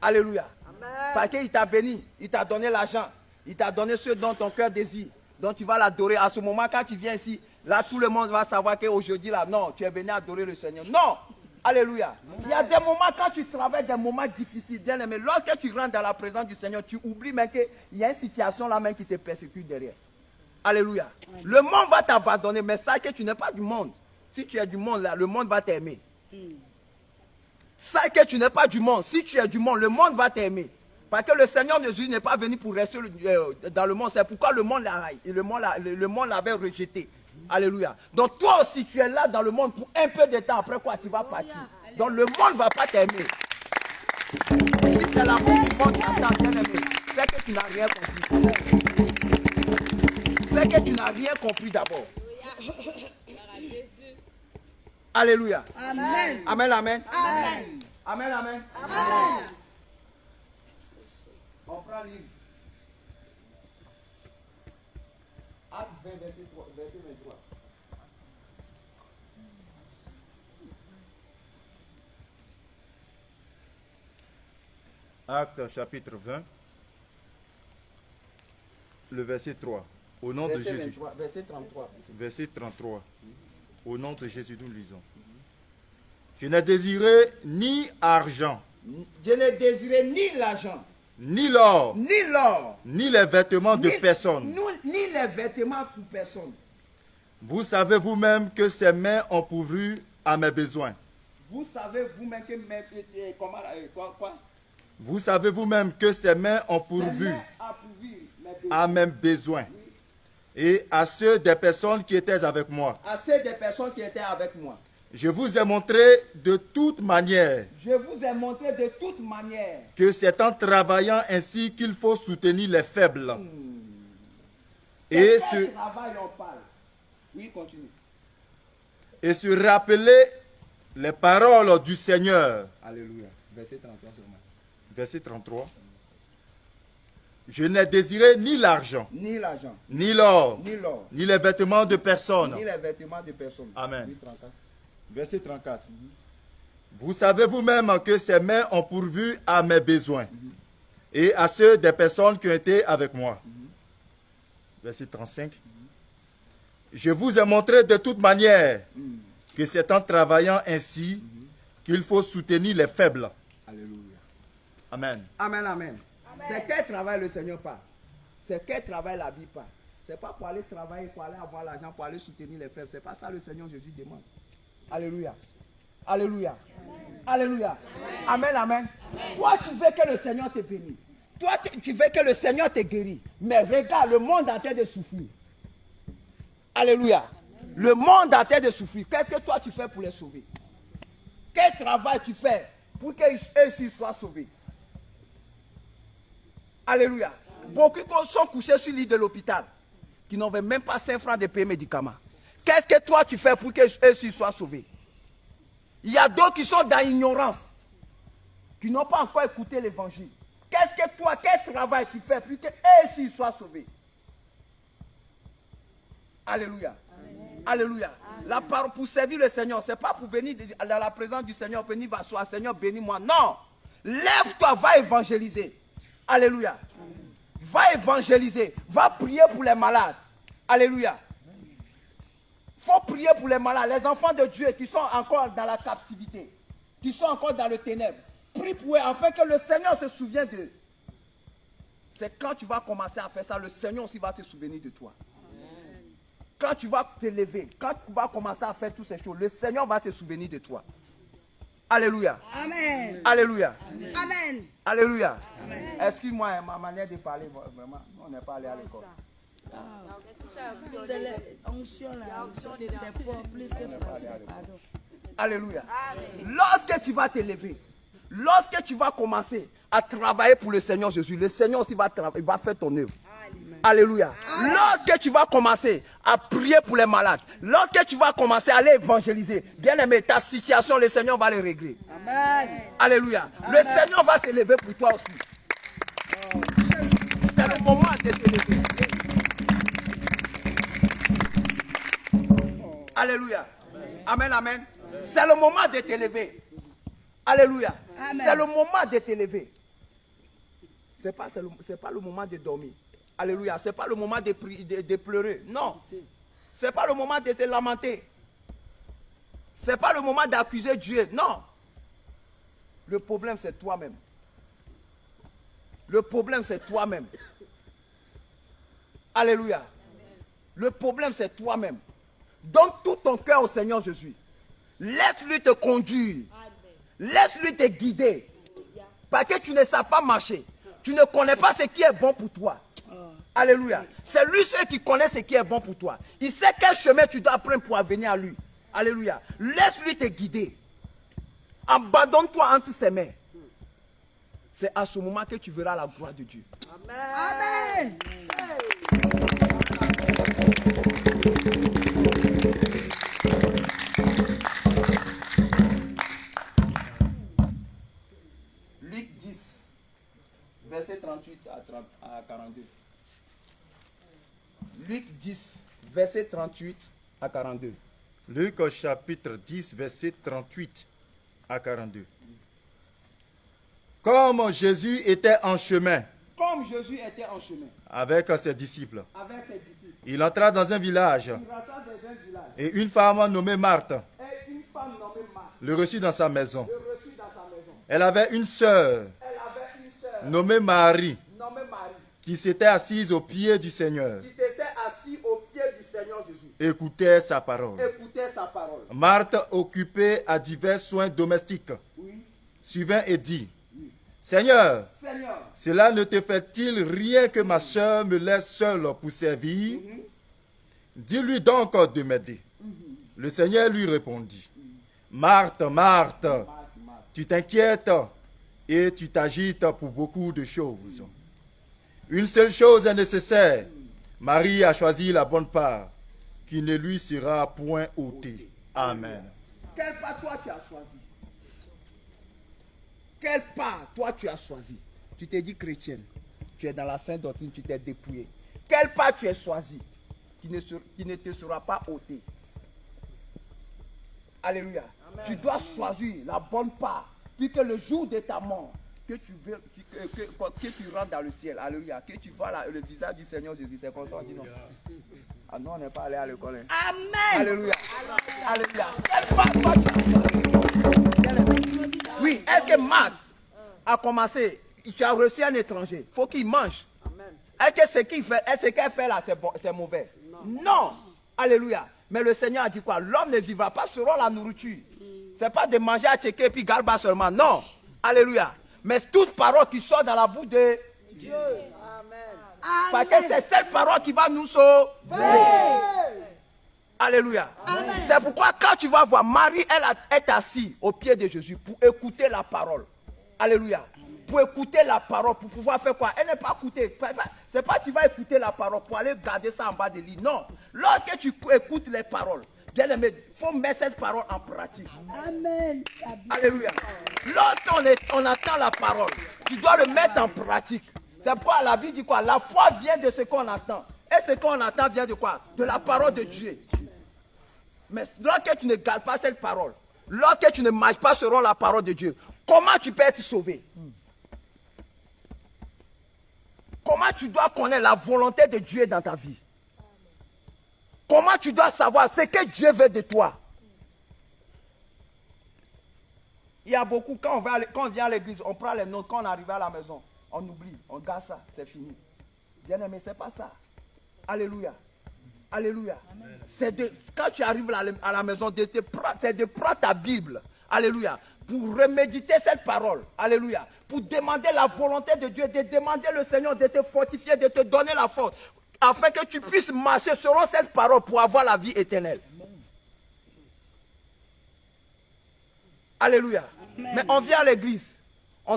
Alléluia. Amen. Parce qu'il t'a béni. Il t'a donné l'argent. Il t'a donné ce dont ton cœur désire. Donc tu vas l'adorer. À ce moment, quand tu viens ici, là tout le monde va savoir qu'aujourd'hui, là, non, tu es venu adorer le Seigneur. Non. Alléluia. Amen. Il y a des moments quand tu traverses des moments difficiles, bien aimé. Lorsque tu rentres dans la présence du Seigneur, tu oublies même qu'il y a une situation là même qui te persécute derrière. Alléluia. Amen. Le monde va t'abandonner, mais sache que tu n'es pas du monde. Si tu es du monde là, le monde va t'aimer. Sache que tu n'es pas du monde. Si tu es du monde, le monde va t'aimer. Parce que le Seigneur Jésus n'est pas venu pour rester dans le monde. C'est pourquoi le monde l'avait rejeté. Alléluia. Donc toi aussi, tu es là dans le monde pour un peu de temps. Après quoi, tu vas partir. Donc le monde ne va pas t'aimer. Si c'est l'amour du monde qui t'attend, bien-aimé, c'est que tu n'as rien compris. C'est que tu n'as rien compris d'abord. Alléluia. Amen. Amen, amen. Amen. Amen, amen. Amen. On prend le livre. Acte 20, verset 23. Acte chapitre 20, le verset 3. Au nom de Verset Jésus. 23, verset 33. Verset 33. Au nom de Jésus, nous lisons. Je n'ai désiré ni argent, Je n'ai désiré ni l'argent, ni l'or, ni l'or, ni les vêtements de personne. ni les vêtements pour personne. Vous savez vous-même que ces mains ont pourvu à mes besoins. Vous savez vous-même que quoi? Vous savez vous-même que ces mains ont Ces pourvu mains a pourvu mes besoins. à mes besoins et à ceux des personnes qui étaient avec moi. À ceux des personnes qui étaient avec moi. Je vous ai montré de toute manière Je vous ai montré de toute manière que c'est en travaillant ainsi qu'il faut soutenir les faibles. Et quel travail on parle. Oui, continue. et se rappeler les paroles du Seigneur. Alléluia. Verset 33 seulement. Verset 33. Je n'ai désiré ni l'argent, Ni l'argent, ni l'or, ni l'or, ni les vêtements de personne. ni les vêtements de personne. Amen. Oui, 34. Verset 34. Vous savez vous-même que ces mains ont pourvu à mes besoins et à ceux des personnes qui ont été avec moi. Verset 35. Je vous ai montré de toute manière que c'est en travaillant ainsi qu'il faut soutenir les faibles. Alléluia. Amen. Amen, amen. C'est quel travail le Seigneur parle. C'est quel travail la Bible parle. C'est pas pour aller travailler, pour aller avoir l'argent, pour aller soutenir les faibles. C'est pas ça le Seigneur Jésus demande. Alléluia. Alléluia. Alléluia. Amen, amen. Toi, tu veux que le Seigneur te bénisse. Toi, tu veux que le Seigneur te guérisse. Mais regarde, le monde est en train de souffrir. Alléluia. Le monde est en train de souffrir. Qu'est-ce que toi, tu fais pour les sauver? Quel travail tu fais pour qu'ils soient sauvés? Alléluia. Beaucoup sont couchés sur l'île de l'hôpital, qui n'ont même pas 5 francs de payer médicaments. Qu'est-ce que toi tu fais pour qu'ils soient sauvés? Il y a d'autres qui sont dans l'ignorance, qui n'ont pas encore écouté l'évangile. Qu'est-ce que toi, quel travail tu fais pour qu'ils soient sauvés? Alléluia. Amen. Alléluia. Amen. La parole pour servir le Seigneur, ce n'est pas pour venir dans la présence du Seigneur, venir m'asseoir, Seigneur, bénis-moi. Non. Lève-toi, va évangéliser. Alléluia. Va évangéliser. Va prier pour les malades. Alléluia. Il faut prier pour les malades. Les enfants de Dieu qui sont encore dans la captivité, qui sont encore dans le ténèbre. Prie pour eux afin que le Seigneur se souvienne d'eux. C'est quand tu vas commencer à faire ça, le Seigneur aussi va se souvenir de toi. Amen. Quand tu vas te lever, quand tu vas commencer à faire toutes ces choses, le Seigneur va se souvenir de toi. Alléluia. Amen. Alléluia. Amen. Alléluia. Excuse-moi, ma manière de parler, vraiment, on n'est pas allé à l'école. C'est l'onction là. C'est fort plus que français. Pardon. Alléluia. Lorsque tu vas te lever, lorsque tu vas commencer à travailler pour le Seigneur Jésus, le Seigneur aussi va faire ton œuvre. Alléluia. Lorsque tu vas commencer à prier pour les malades, lorsque tu vas commencer à aller évangéliser, bien aimé, ta situation, le Seigneur va les régler. Amen. Alléluia. Amen. Le Seigneur va se lever pour toi aussi. C'est le moment de te lever. Alléluia. Amen, amen. C'est le moment de te lever. Alléluia. C'est le moment de te lever. Ce n'est pas le moment de dormir. Alléluia. Ce n'est pas le moment de pleurer. Non. Ce n'est pas le moment de te lamenter. Ce n'est pas le moment d'accuser Dieu. Non. Le problème, c'est toi-même. Le problème, c'est toi-même. Alléluia. Le problème, c'est toi-même. Donne tout ton cœur au Seigneur Jésus. Laisse-lui te conduire. Laisse-lui te guider. Parce que tu ne sais pas marcher. Tu ne connais pas ce qui est bon pour toi. Alléluia. C'est lui seul qui connaît ce qui est bon pour toi. Il sait quel chemin tu dois prendre pour venir à lui. Alléluia. Laisse-lui te guider. Abandonne-toi entre ses mains. C'est à ce moment que tu verras la gloire de Dieu. Amen. Luc 10, verset 38 à 42. Luc 10, verset 38 à 42. Luc au chapitre 10, verset 38 à 42. Comme Jésus était en chemin Comme Jésus était en chemin avec ses disciples, avec ses disciples, il entra dans un village il rentra dans un village et une femme nommée Marthe et une femme nommée Marthe le reçut dans sa maison. le reçut dans sa maison. Elle avait une sœur Elle avait une sœur nommée Marie nommée Marie qui s'était assise aux pieds du Seigneur, qui s'était assise au pied du Seigneur Jésus. écoutait sa parole. Écoutez sa parole. Marthe, occupée à divers soins domestiques, Oui. suivant et dit, Seigneur, Seigneur, cela ne te fait-il rien que ma sœur me laisse seule pour servir? Dis-lui donc de m'aider. Le Seigneur lui répondit, Marthe, Marthe, tu t'inquiètes et tu t'agites pour beaucoup de choses. Une seule chose est nécessaire. Marie a choisi la bonne part, qui ne lui sera point ôtée. Amen. quel pas toi tu as choisi? Quel pas toi tu as choisi? Tu t'es dit chrétienne. Tu es dans la sainte doctrine, tu t'es dépouillé. Quel pas tu as choisi qui ne te sera pas ôté? Alléluia. Amen. Tu dois choisir la bonne part, puis que le jour de ta mort, que tu rentres dans le ciel. Alléluia. Que tu vois le visage du Seigneur Jésus. C'est comme ça on dit non. Ah non, on n'est pas allé à l'école. Hein. Amen. Alléluia. Alléluia. Quel pas toi tu as choisi? Oui, est-ce que Max a commencé, tu as reçu un étranger, il faut qu'il mange. Est-ce que ce qu'il fait, est-ce qu'elle fait là, c'est mauvais? Non. Alléluia. Mais le Seigneur a dit quoi? L'homme ne vivra pas selon la nourriture. Ce n'est pas de manger à checker et puis garba seulement. Non. Alléluia. Mais toute parole qui sort dans la bouche de Dieu. Amen. Parce que c'est cette parole qui va nous sauver. Alléluia. C'est pourquoi quand tu vas voir Marie, elle est assise au pied de Jésus pour écouter la parole. Alléluia. Pour écouter la parole, pour pouvoir faire quoi? Elle n'est pas écoutée. C'est pas que tu vas écouter la parole pour aller garder ça en bas de lit. Non. Lorsque tu écoutes les paroles, bien aimé, il faut mettre cette parole en pratique. Amen. Alléluia. Lorsqu'on entend la parole, tu dois le mettre en pratique. C'est pourquoi la Bible dit quoi? La foi vient de ce qu'on entend. Et ce qu'on entend vient de quoi? De la parole de Dieu. Mais lorsque tu ne gardes pas cette parole, lorsque tu ne marches pas selon la parole de Dieu, comment tu peux être sauvé? Comment tu dois connaître la volonté de Dieu dans ta vie? Comment tu dois savoir ce que Dieu veut de toi? Il y a beaucoup, quand on vient à l'église, on prend les notes, quand on arrive à la maison, on oublie, on garde ça, c'est fini. Bien aimé, c'est pas ça. Alléluia. Alléluia. Quand tu arrives à la maison, c'est de prendre ta Bible. Alléluia. Pour reméditer cette parole. Alléluia. Pour demander la volonté de Dieu, de demander le Seigneur de te fortifier, de te donner la force. Afin que tu puisses marcher selon cette parole pour avoir la vie éternelle. Alléluia. Amen. Mais on vient à l'église. On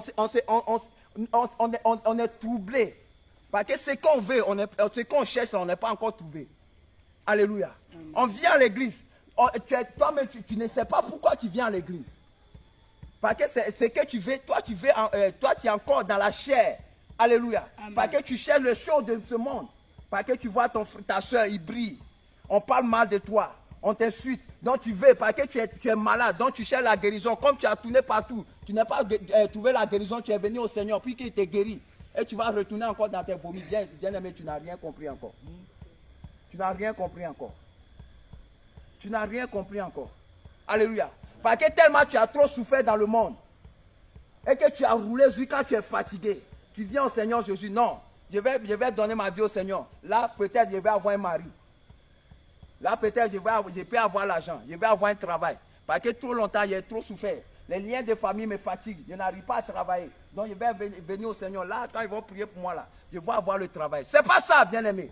est troublé. Parce que ce qu'on veut, ce qu'on cherche, on n'est pas encore trouvé. Alléluia. Amen. On vient à l'église. Toi-même, tu ne sais pas pourquoi tu viens à l'église. Parce que c'est ce que tu veux. Toi, tu es encore dans la chair. Alléluia. Amen. Parce que tu cherches les choses de ce monde. Parce que tu vois ta soeur, il brille. On parle mal de toi. On t'insulte. Donc tu veux, parce que tu es malade. Donc tu cherches la guérison. Comme tu as tourné partout, tu n'as pas trouvé la guérison. Tu es venu au Seigneur, puis qu'il te guérit. Et tu vas retourner encore dans tes vomis. Bien aimé, tu n'as rien compris encore. Tu n'as rien compris encore. Tu n'as rien compris encore. Alléluia. Parce que tellement tu as trop souffert dans le monde. Et que tu as roulé jusqu'à tu es fatigué. Tu viens au Seigneur Jésus. Non. Je vais donner ma vie au Seigneur. Là, peut-être, je vais avoir un mari. Là, peut-être, je peux avoir l'argent. Je vais avoir un travail. Parce que trop longtemps, j'ai trop souffert. Les liens de famille me fatiguent. Je n'arrive pas à travailler. Donc je vais venir au Seigneur. Là, quand ils vont prier pour moi, là, je vais avoir le travail. C'est pas ça, bien-aimé.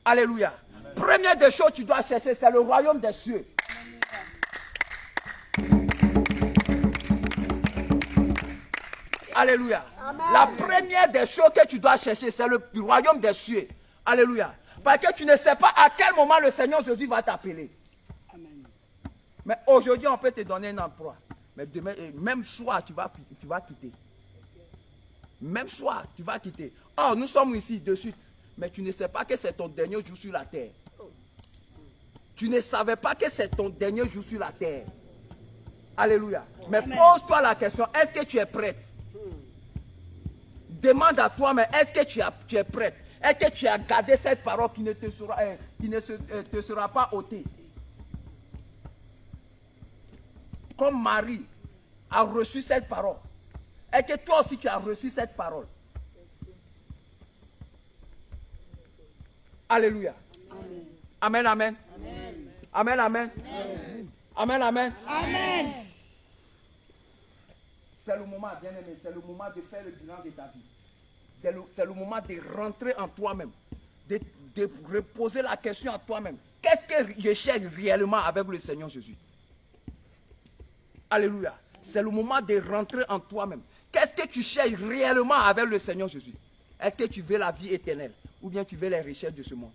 Alléluia. Première des choses que tu dois chercher, c'est le royaume des cieux. Alléluia. Amen. La première des choses que tu dois chercher, c'est le royaume des cieux. Alléluia. Parce que tu ne sais pas à quel moment le Seigneur Jésus va t'appeler. Mais aujourd'hui, on peut te donner un emploi. Mais demain, même soir, tu vas quitter. Même soir, tu vas quitter. Oh, nous sommes ici de suite. Mais tu ne sais pas que c'est ton dernier jour sur la terre. Tu ne savais pas que c'est ton dernier jour sur la terre. Alléluia. Mais pose-toi la question, est-ce que tu es prête? Demande à toi, mais est-ce que tu es prête? Est-ce que tu as gardé cette parole qui ne te sera pas ôtée? Comme Marie a reçu cette parole. Est-ce que toi aussi tu as reçu cette parole? Alléluia. Amen, amen. Amen, amen. Amen, amen. Amen. C'est le moment, bien aimé, c'est le moment de faire le bilan de ta vie. C'est le moment de rentrer en toi-même, de reposer la question à toi-même. Qu'est-ce que je cherche réellement avec le Seigneur Jésus? Alléluia. C'est le moment de rentrer en toi-même. Qu'est-ce que tu cherches réellement avec le Seigneur Jésus? Est-ce que tu veux la vie éternelle? Ou bien tu veux les richesses de ce monde?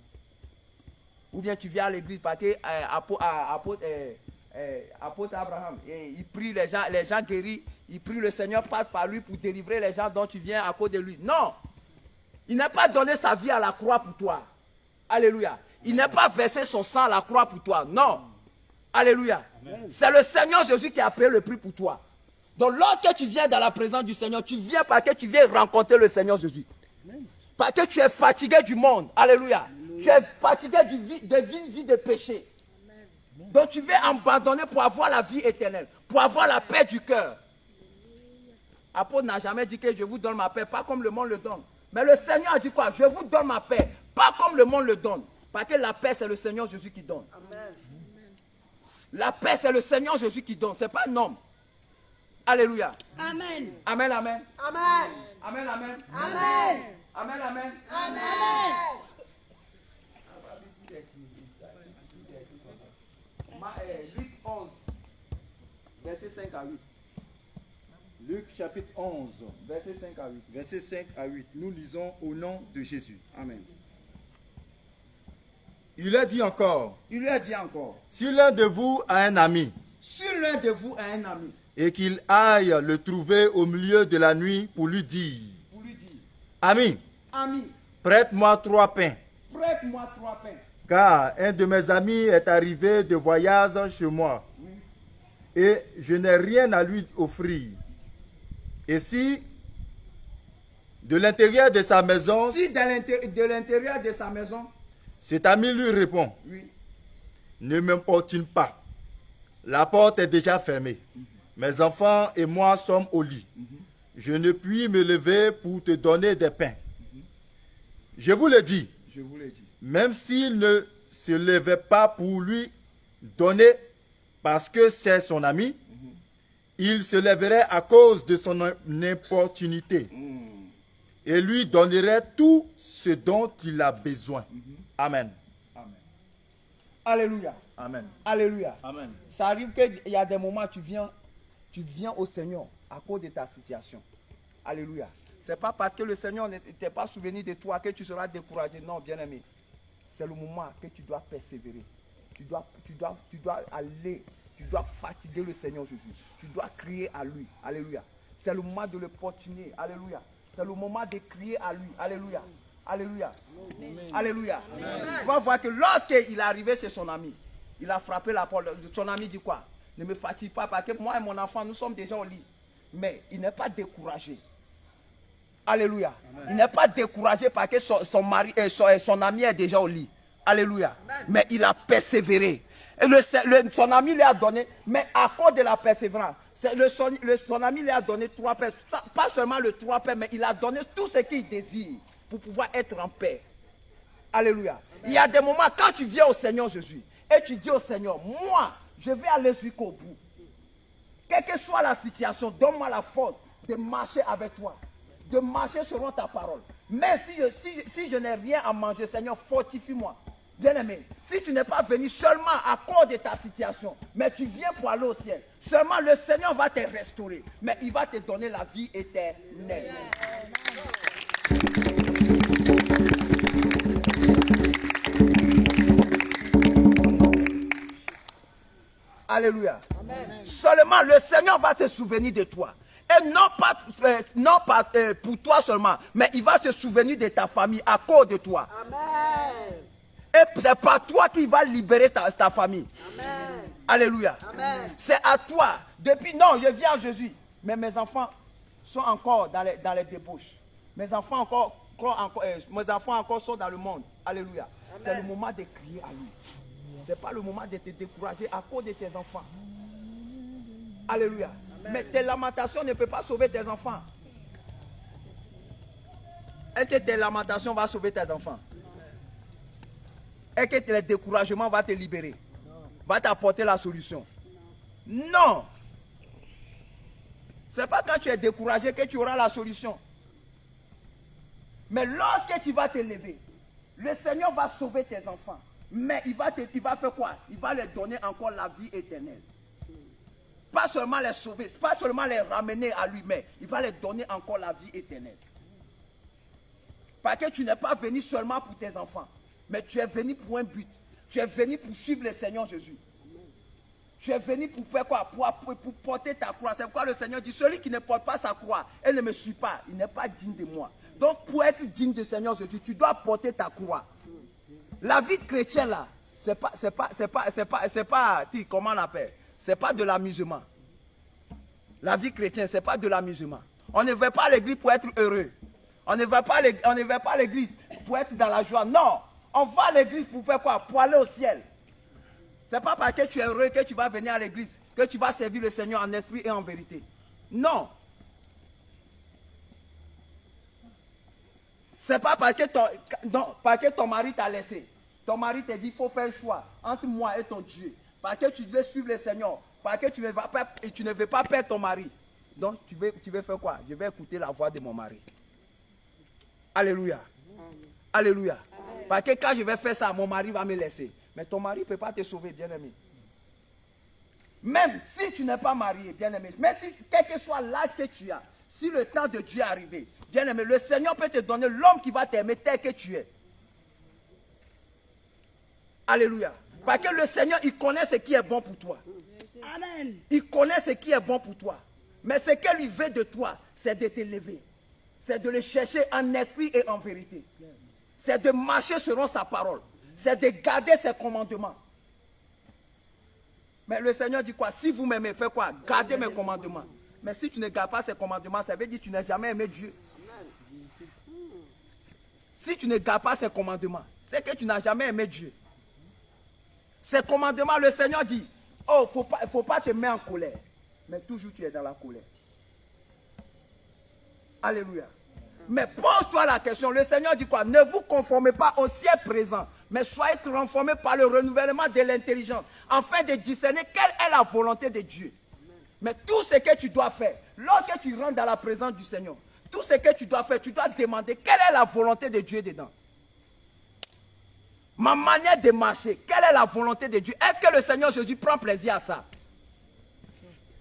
Ou bien tu viens à l'église parce que apôtre Abraham, il prie les gens guéris, il prie le Seigneur passe par lui pour délivrer les gens dont tu viens à cause de lui. Non, il n'a pas donné sa vie à la croix pour toi. Alléluia. Il n'a pas versé son sang à la croix pour toi. Non. Alléluia. C'est le Seigneur Jésus qui a payé le prix pour toi. Donc lorsque tu viens dans la présence du Seigneur, tu viens parce que tu viens rencontrer le Seigneur Jésus. Parce que tu es fatigué du monde. Alléluia. Tu es fatigué de vie de péché. Donc tu veux abandonner pour avoir la vie éternelle, pour avoir la paix du cœur. Apôtre n'a jamais dit que je vous donne ma paix, pas comme le monde le donne. Mais le Seigneur a dit quoi? Je vous donne ma paix, pas comme le monde le donne. Parce que la paix, c'est le Seigneur Jésus qui donne. Amen. La paix, c'est le Seigneur Jésus qui donne, ce n'est pas un homme. Alléluia. Amen. Amen, amen. Amen. Amen, amen. Amen. Amen, amen. Amen. Luc 11, verset 5 à 8. Luc chapitre 11, verset 5 à 8. verset 5 à 8. Nous lisons au nom de Jésus. Amen. Il a dit encore, Il lui a dit encore, si l'un de vous a un ami, si l'un de vous a un ami, et qu'il aille le trouver au milieu de la nuit pour lui dire, ami, prête-moi 3 pains, prête-moi 3 pains. Car un de mes amis est arrivé de voyage chez moi, et je n'ai rien à lui offrir. Et si de l'intérieur de sa maison, de l'intérieur de sa maison, cet ami lui répond, ne m'importune pas, la porte est déjà fermée, mes enfants et moi sommes au lit, je ne puis me lever pour te donner des pains. Je vous le dis, même s'il ne se levait pas pour lui donner parce que c'est son ami, il se lèverait à cause de son importunité et lui donnerait tout ce dont il a besoin. Amen. Amen. Alléluia. Amen. Alléluia. Amen. Ça arrive qu'il y a des moments où tu viens au Seigneur à cause de ta situation. Alléluia. Ce n'est pas parce que le Seigneur ne t'est pas souvenu de toi que tu seras découragé. Non, bien-aimé. C'est le moment que tu dois persévérer. Tu dois aller, tu dois fatiguer le Seigneur Jésus. Tu dois crier à lui. Alléluia. C'est le moment de le portiner. Alléluia. C'est le moment de crier à lui. Alléluia. Alléluia. Amen. Alléluia. Amen. Tu vas voir que lorsqu'il est arrivé chez son ami, il a frappé la porte. Son ami dit quoi? Ne me fatigue pas parce que moi et mon enfant, nous sommes déjà au lit. Mais il n'est pas découragé. Alléluia. Amen. Il n'est pas découragé parce que son ami est déjà au lit. Alléluia. Amen. Mais il a persévéré. Et son ami lui a donné, mais à cause de la persévérance, son ami lui a donné 3 pains. Pas seulement le 3 pains, mais il a donné tout ce qu'il désire pour pouvoir être en paix. Alléluia. Amen. Il y a des moments quand tu viens au Seigneur Jésus et tu dis au Seigneur, moi, je vais aller jusqu'au bout. Quelle que soit la situation, donne-moi la force de marcher avec toi, de marcher selon ta parole. Mais si je n'ai rien à manger, Seigneur, fortifie-moi. Bien-aimé, si tu n'es pas venu seulement à cause de ta situation, mais tu viens pour aller au ciel, seulement le Seigneur va te restaurer, mais il va te donner la vie éternelle. Alléluia. Amen. Seulement le Seigneur va se souvenir de toi. Et non pas pour toi seulement, mais il va se souvenir de ta famille à cause de toi. Amen. Et c'est pas toi qui va libérer ta famille. Amen. Alléluia. Amen. C'est à toi. Non, je viens à Jésus. Mais mes enfants sont encore dans les débauches. Mes enfants encore sont dans le monde. Alléluia. C'est le moment de crier à lui. Ce n'est pas le moment de te décourager à cause de tes enfants. Alléluia. Amen. Mais tes lamentations ne peuvent pas sauver tes enfants. Est-ce que tes lamentations vont sauver tes enfants? Est-ce que le découragement va te libérer? Va t'apporter la solution? Non. Ce n'est pas quand tu es découragé que tu auras la solution. Mais lorsque tu vas te lever, le Seigneur va sauver tes enfants. Mais il va faire quoi? Il va leur donner encore la vie éternelle. Pas seulement les sauver, pas seulement les ramener à lui, mais il va leur donner encore la vie éternelle. Parce que tu n'es pas venu seulement pour tes enfants, mais tu es venu pour un but. Tu es venu pour suivre le Seigneur Jésus. Tu es venu pour faire quoi? Pour porter ta croix. C'est pourquoi le Seigneur dit, celui qui ne porte pas sa croix et ne me suit pas, il n'est pas digne de moi. Donc pour être digne du Seigneur Jésus, tu dois porter ta croix. La vie de chrétien là, c'est pas, comment on appelle? C'est pas de l'amusement. La vie chrétienne, c'est pas de l'amusement. On ne va pas à l'église pour être heureux. On ne va pas à l'église pour être dans la joie. Non, on va à l'église pour faire quoi? Pour aller au ciel. C'est pas parce que tu es heureux que tu vas venir à l'église, que tu vas servir le Seigneur en esprit et en vérité. Non. C'est pas parce que ton mari t'a laissé. Ton mari t'a dit, il faut faire un choix entre moi et ton Dieu. Parce que tu devais suivre le Seigneur. Parce que tu ne veux pas perdre ton mari. Donc tu veux faire quoi? Je vais écouter la voix de mon mari. Alléluia. Alléluia. Amen. Parce que quand je vais faire ça, mon mari va me laisser. Mais ton mari ne peut pas te sauver, bien-aimé. Même si tu n'es pas marié, bien-aimé, mais si, quel que soit l'âge que tu as, si le temps de Dieu est arrivé, bien-aimé, le Seigneur peut te donner l'homme qui va t'aimer tel que tu es. Alléluia. Parce que le Seigneur, il connaît ce qui est bon pour toi. Amen. Il connaît ce qui est bon pour toi. Mais ce qu'il veut de toi, c'est de te lever. C'est de le chercher en esprit et en vérité. C'est de marcher selon sa parole. C'est de garder ses commandements. Mais le Seigneur dit quoi? Si vous m'aimez, faites quoi? Gardez mes commandements. Mais si tu ne gardes pas ses commandements, ça veut dire que tu n'as jamais aimé Dieu. Si tu ne gardes pas ses commandements, c'est que tu n'as jamais aimé Dieu. Ces commandements, le Seigneur dit, oh, il ne faut pas te mettre en colère. Mais toujours tu es dans la colère. Alléluia. Mais pose-toi la question, le Seigneur dit quoi? Ne vous conformez pas au siècle présent, mais soyez transformés par le renouvellement de l'intelligence, afin de discerner quelle est la volonté de Dieu. Mais tout ce que tu dois faire, lorsque tu rentres dans la présence du Seigneur, tout ce que tu dois faire, tu dois demander quelle est la volonté de Dieu dedans. Ma manière de marcher, quelle est la volonté de Dieu? Est-ce que le Seigneur Jésus prend plaisir à ça?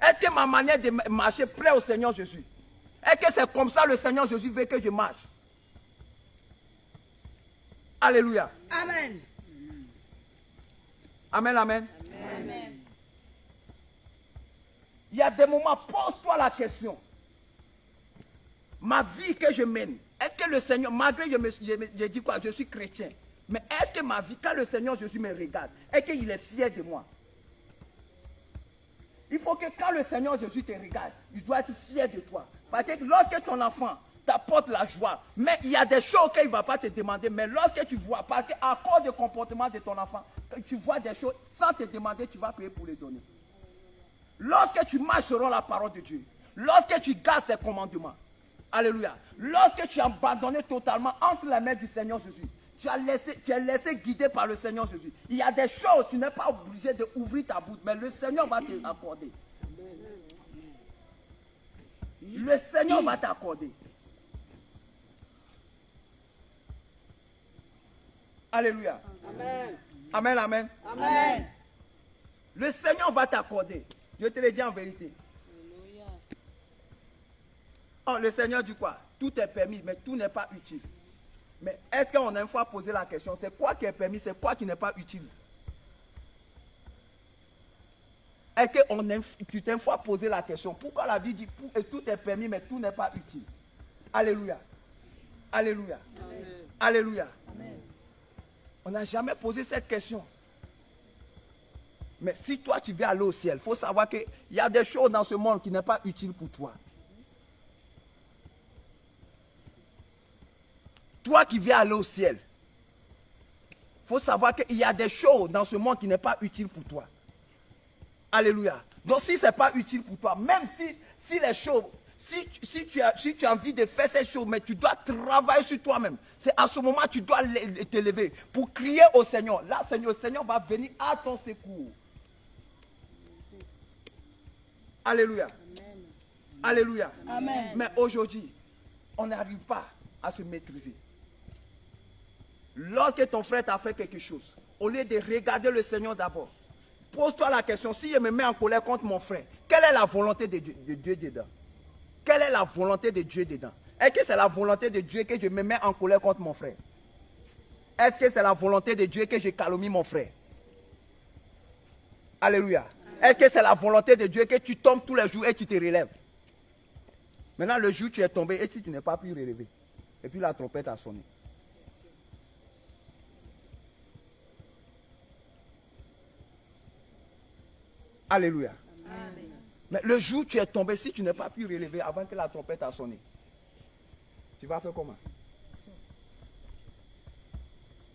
Est-ce que ma manière de marcher plaît au Seigneur Jésus? Est-ce que c'est comme ça le Seigneur Jésus veut que je marche? Alléluia. Amen. Amen, amen. Amen. Il y a des moments, pose-toi la question. Ma vie que je mène, est-ce que le Seigneur, malgré que je dis quoi, je suis chrétien, mais est-ce que ma vie, quand le Seigneur Jésus me regarde, est-ce qu'il est fier de moi? Il faut que quand le Seigneur Jésus te regarde, il doit être fier de toi. Parce que lorsque ton enfant t'apporte la joie, mais il y a des choses qu'il ne va pas te demander, mais lorsque tu vois, parce qu'à cause du comportement de ton enfant, tu vois des choses sans te demander, tu vas payer pour les donner. Lorsque tu marches selon la parole de Dieu, lorsque tu gardes ses commandements, alléluia, lorsque tu es abandonné totalement entre les mains du Seigneur Jésus, tu es laissé guider par le Seigneur Jésus. Il y a des choses, tu n'es pas obligé d'ouvrir ta bouche, mais le Seigneur va te accorder. Le Seigneur va t'accorder. Alléluia. Amen. Amen, amen. Amen. Le Seigneur va t'accorder. Je te le dis en vérité. Oh, le Seigneur dit quoi? Tout est permis, mais tout n'est pas utile. Mais est-ce qu'on a une fois posé la question, c'est quoi qui est permis, c'est quoi qui n'est pas utile? Est-ce que tu t'es une fois posé la question, pourquoi la Bible dit tout est permis, mais tout n'est pas utile? Alléluia. Alléluia. Amen. Alléluia. Amen. On n'a jamais posé cette question. Mais si toi tu veux aller au ciel, il faut savoir qu'il y a des choses dans ce monde qui ne sont pas utiles pour toi. Toi qui veux aller au ciel, il faut savoir qu'il y a des choses dans ce monde qui ne sont pas utiles pour toi. Alléluia. Donc si ce n'est pas utile pour toi, même si les choses, si tu as envie de faire ces choses, mais tu dois travailler sur toi-même. C'est à ce moment que tu dois te lever pour crier au Seigneur. Là, le Seigneur va venir à ton secours. Alléluia. Amen. Alléluia. Amen. Mais aujourd'hui, on n'arrive pas à se maîtriser. Lorsque ton frère t'a fait quelque chose, au lieu de regarder le Seigneur d'abord, pose-toi la question, si je me mets en colère contre mon frère, quelle est la volonté de Dieu dedans? Quelle est la volonté de Dieu dedans? Est-ce que c'est la volonté de Dieu que je me mets en colère contre mon frère? Est-ce que c'est la volonté de Dieu que je calomnie mon frère? Alléluia. Est-ce que c'est la volonté de Dieu que tu tombes tous les jours et tu te relèves? Maintenant, le jour où tu es tombé et si tu n'es pas pu relever, et puis la trompette a sonné. Alléluia. Amen. Mais le jour où tu es tombé, si tu n'es pas pu relever avant que la trompette a sonné, tu vas faire comment?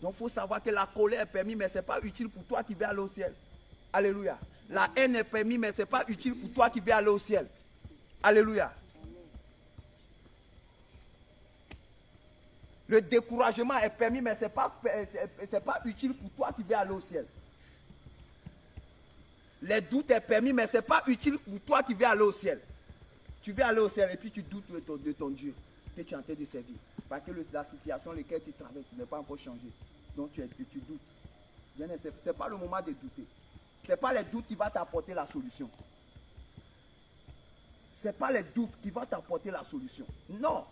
Donc il faut savoir que la colère est permise, mais ce n'est pas utile pour toi qui veux aller au ciel. Alléluia. La haine est permise, mais ce n'est pas utile pour toi qui veux aller au ciel. Alléluia. Le découragement est permis, mais ce n'est pas utile pour toi qui veux aller au ciel. Les doutes est permis, mais ce n'est pas utile pour toi qui veux aller au ciel. Tu veux aller au ciel et puis tu doutes de ton Dieu que tu es en train de servir. Parce que la situation dans laquelle tu traverses n'est pas encore changée. Donc tu doutes. Ce n'est pas le moment de douter. Ce n'est pas les doutes qui vont t'apporter la solution. Ce n'est pas les doutes qui vont t'apporter la solution. Non.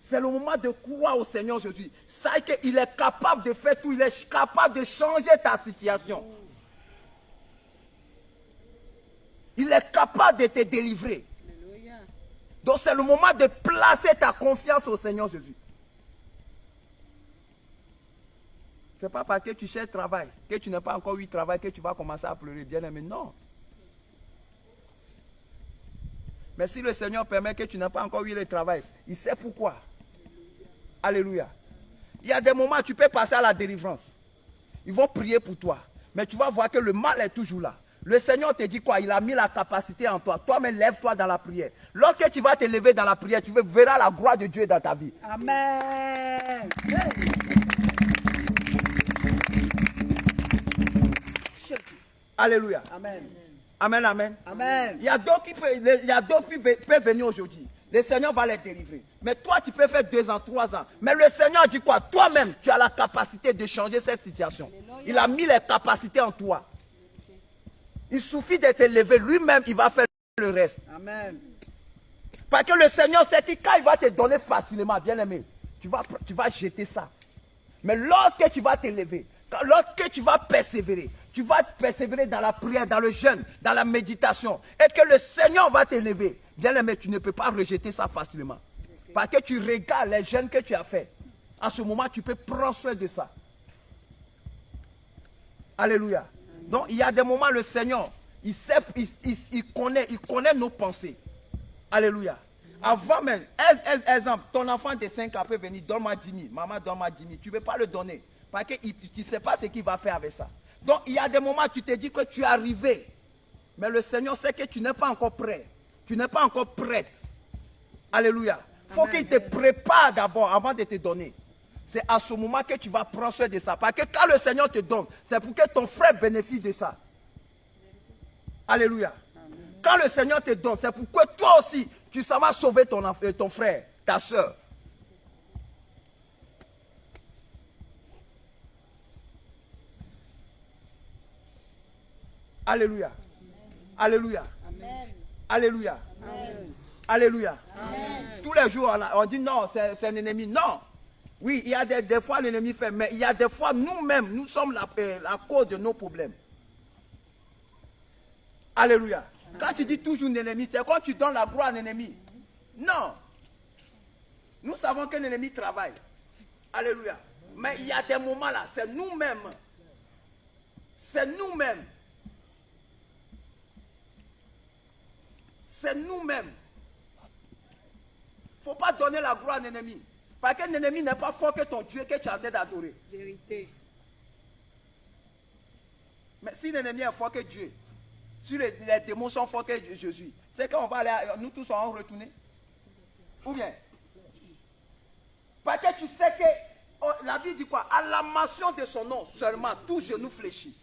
C'est le moment de croire au Seigneur Jésus. Sache qu'il est capable de faire tout. Il est capable de changer ta situation. Il est capable de te délivrer. Alléluia. Donc c'est le moment de placer ta confiance au Seigneur Jésus. Ce n'est pas parce que tu cherches travail, que tu n'as pas encore eu travail, que tu vas commencer à pleurer. Bien aimé, non. Mais si le Seigneur permet que tu n'as pas encore eu le travail, il sait pourquoi. Alléluia. Il y a des moments où tu peux passer à la délivrance. Ils vont prier pour toi. Mais tu vas voir que le mal est toujours là. Le Seigneur te dit quoi? Il a mis la capacité en toi. Toi-même, lève-toi dans la prière. Lorsque tu vas te lever dans la prière, tu verras la gloire de Dieu dans ta vie. Amen. Alléluia. Amen. Amen, amen. Amen. Il y a d'autres qui peuvent venir aujourd'hui. Le Seigneur va les délivrer. Mais toi, tu peux faire 2 ans, 3 ans. Mais le Seigneur dit quoi? Toi-même, tu as la capacité de changer cette situation. Il a mis les capacités en toi. Il suffit de te lever. Lui-même, il va faire le reste. Amen. Parce que le Seigneur sait que quand il va te donner facilement, bien aimé, tu vas jeter ça. Mais lorsque tu vas te lever, lorsque tu vas persévérer dans la prière, dans le jeûne, dans la méditation, et que le Seigneur va te lever, bien aimé, tu ne peux pas rejeter ça facilement. Parce que tu regardes les jeûnes que tu as fait. À ce moment, tu peux prendre soin de ça. Alléluia. Donc, il y a des moments, le Seigneur, il connaît nos pensées. Alléluia. Avant même, exemple, ton enfant de 5 ans peut venir, donne-moi 10 000. Maman, donne-moi 10 000. Tu ne veux pas le donner. Parce que tu ne sais pas ce qu'il va faire avec ça. Donc, il y a des moments où tu te dis que tu es arrivé. Mais le Seigneur sait que tu n'es pas encore prêt. Tu n'es pas encore prête. Alléluia. Il faut qu'il te prépare d'abord avant de te donner. C'est à ce moment que tu vas prendre soin de ça. Parce que quand le Seigneur te donne, c'est pour que ton frère bénéficie de ça. Alléluia. Quand le Seigneur te donne, c'est pour que toi aussi, tu savais sauver ton frère, ta soeur. Alléluia. Alléluia. Alléluia. Alléluia. Tous les jours, on dit non, c'est un ennemi. Non. Oui, il y a des fois l'ennemi fait, mais il y a des fois nous-mêmes, nous sommes la cause de nos problèmes. Alléluia. Quand tu dis toujours l'ennemi, c'est quand tu donnes la gloire à l'ennemi. Non. Nous savons que l'ennemi travaille. Alléluia. Mais il y a des moments là, c'est nous-mêmes. C'est nous-mêmes. C'est nous-mêmes. Il ne faut pas donner la gloire à l'ennemi. Parce que l'ennemi n'est pas fort que ton Dieu que tu as en train d'adorer. Vérité. Mais si l'ennemi est fort que Dieu, si les démons sont forts que Jésus, c'est qu'on va aller, nous tous on va retourner. Ou bien? Parce que tu sais que la Bible dit quoi? À la mention de son nom seulement, tout genou fléchit.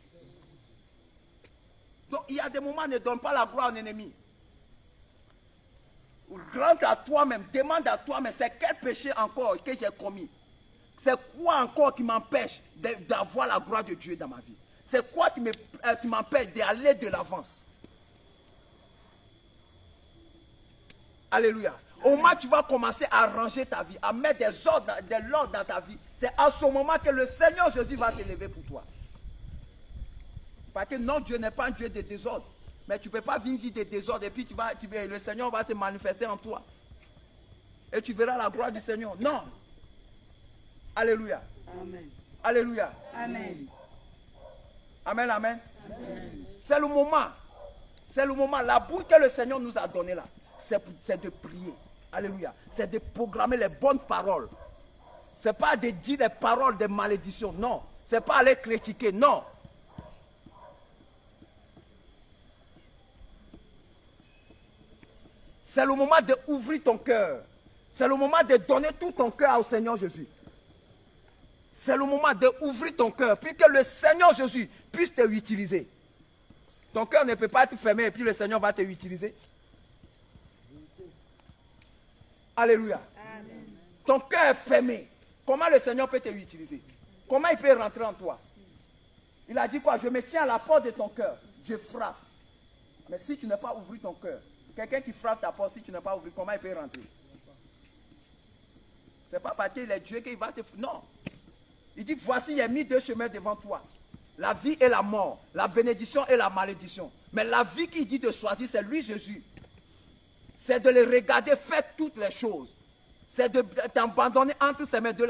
Donc il y a des moments, ne donne pas la gloire à l'ennemi. Rentre à toi-même, demande à toi-même, c'est quel péché encore que j'ai commis? C'est quoi encore qui m'empêche d'avoir la gloire de Dieu dans ma vie? C'est quoi qui m'empêche d'aller de l'avance? Alléluia. Au moment où tu vas commencer à ranger ta vie, à mettre de l'ordre dans ta vie, c'est à ce moment que le Seigneur Jésus va t'élever pour toi. Parce que non, Dieu n'est pas un Dieu de désordre. Mais tu ne peux pas vivre une vie de désordre et puis le Seigneur va te manifester en toi. Et tu verras la gloire du Seigneur. Non. Alléluia. Amen. Alléluia. Amen. Amen, amen. C'est le moment. C'est le moment. La bouche que le Seigneur nous a donnée là, c'est de prier. Alléluia. C'est de programmer les bonnes paroles. Ce n'est pas de dire les paroles de malédiction. Non. Ce n'est pas aller critiquer. Non. C'est le moment d'ouvrir ton cœur. C'est le moment de donner tout ton cœur au Seigneur Jésus. C'est le moment d'ouvrir ton cœur, puis que le Seigneur Jésus puisse te utiliser. Ton cœur ne peut pas être fermé et puis le Seigneur va te utiliser. Alléluia. Amen. Ton cœur est fermé. Comment le Seigneur peut te utiliser? Comment il peut rentrer en toi? Il a dit quoi? Je me tiens à la porte de ton cœur. Je frappe. Mais si tu n'as pas ouvert ton cœur, quelqu'un qui frappe ta porte, si tu n'as pas ouvert, comment il peut rentrer? Ce n'est pas parce qu'il est Dieu qu'il va te... Non. Il dit, voici, il a mis deux chemins devant toi. La vie et la mort. La bénédiction et la malédiction. Mais la vie qu'il dit de choisir, c'est lui, Jésus. C'est de le regarder faire toutes les choses. C'est de t'abandonner entre ses mains, de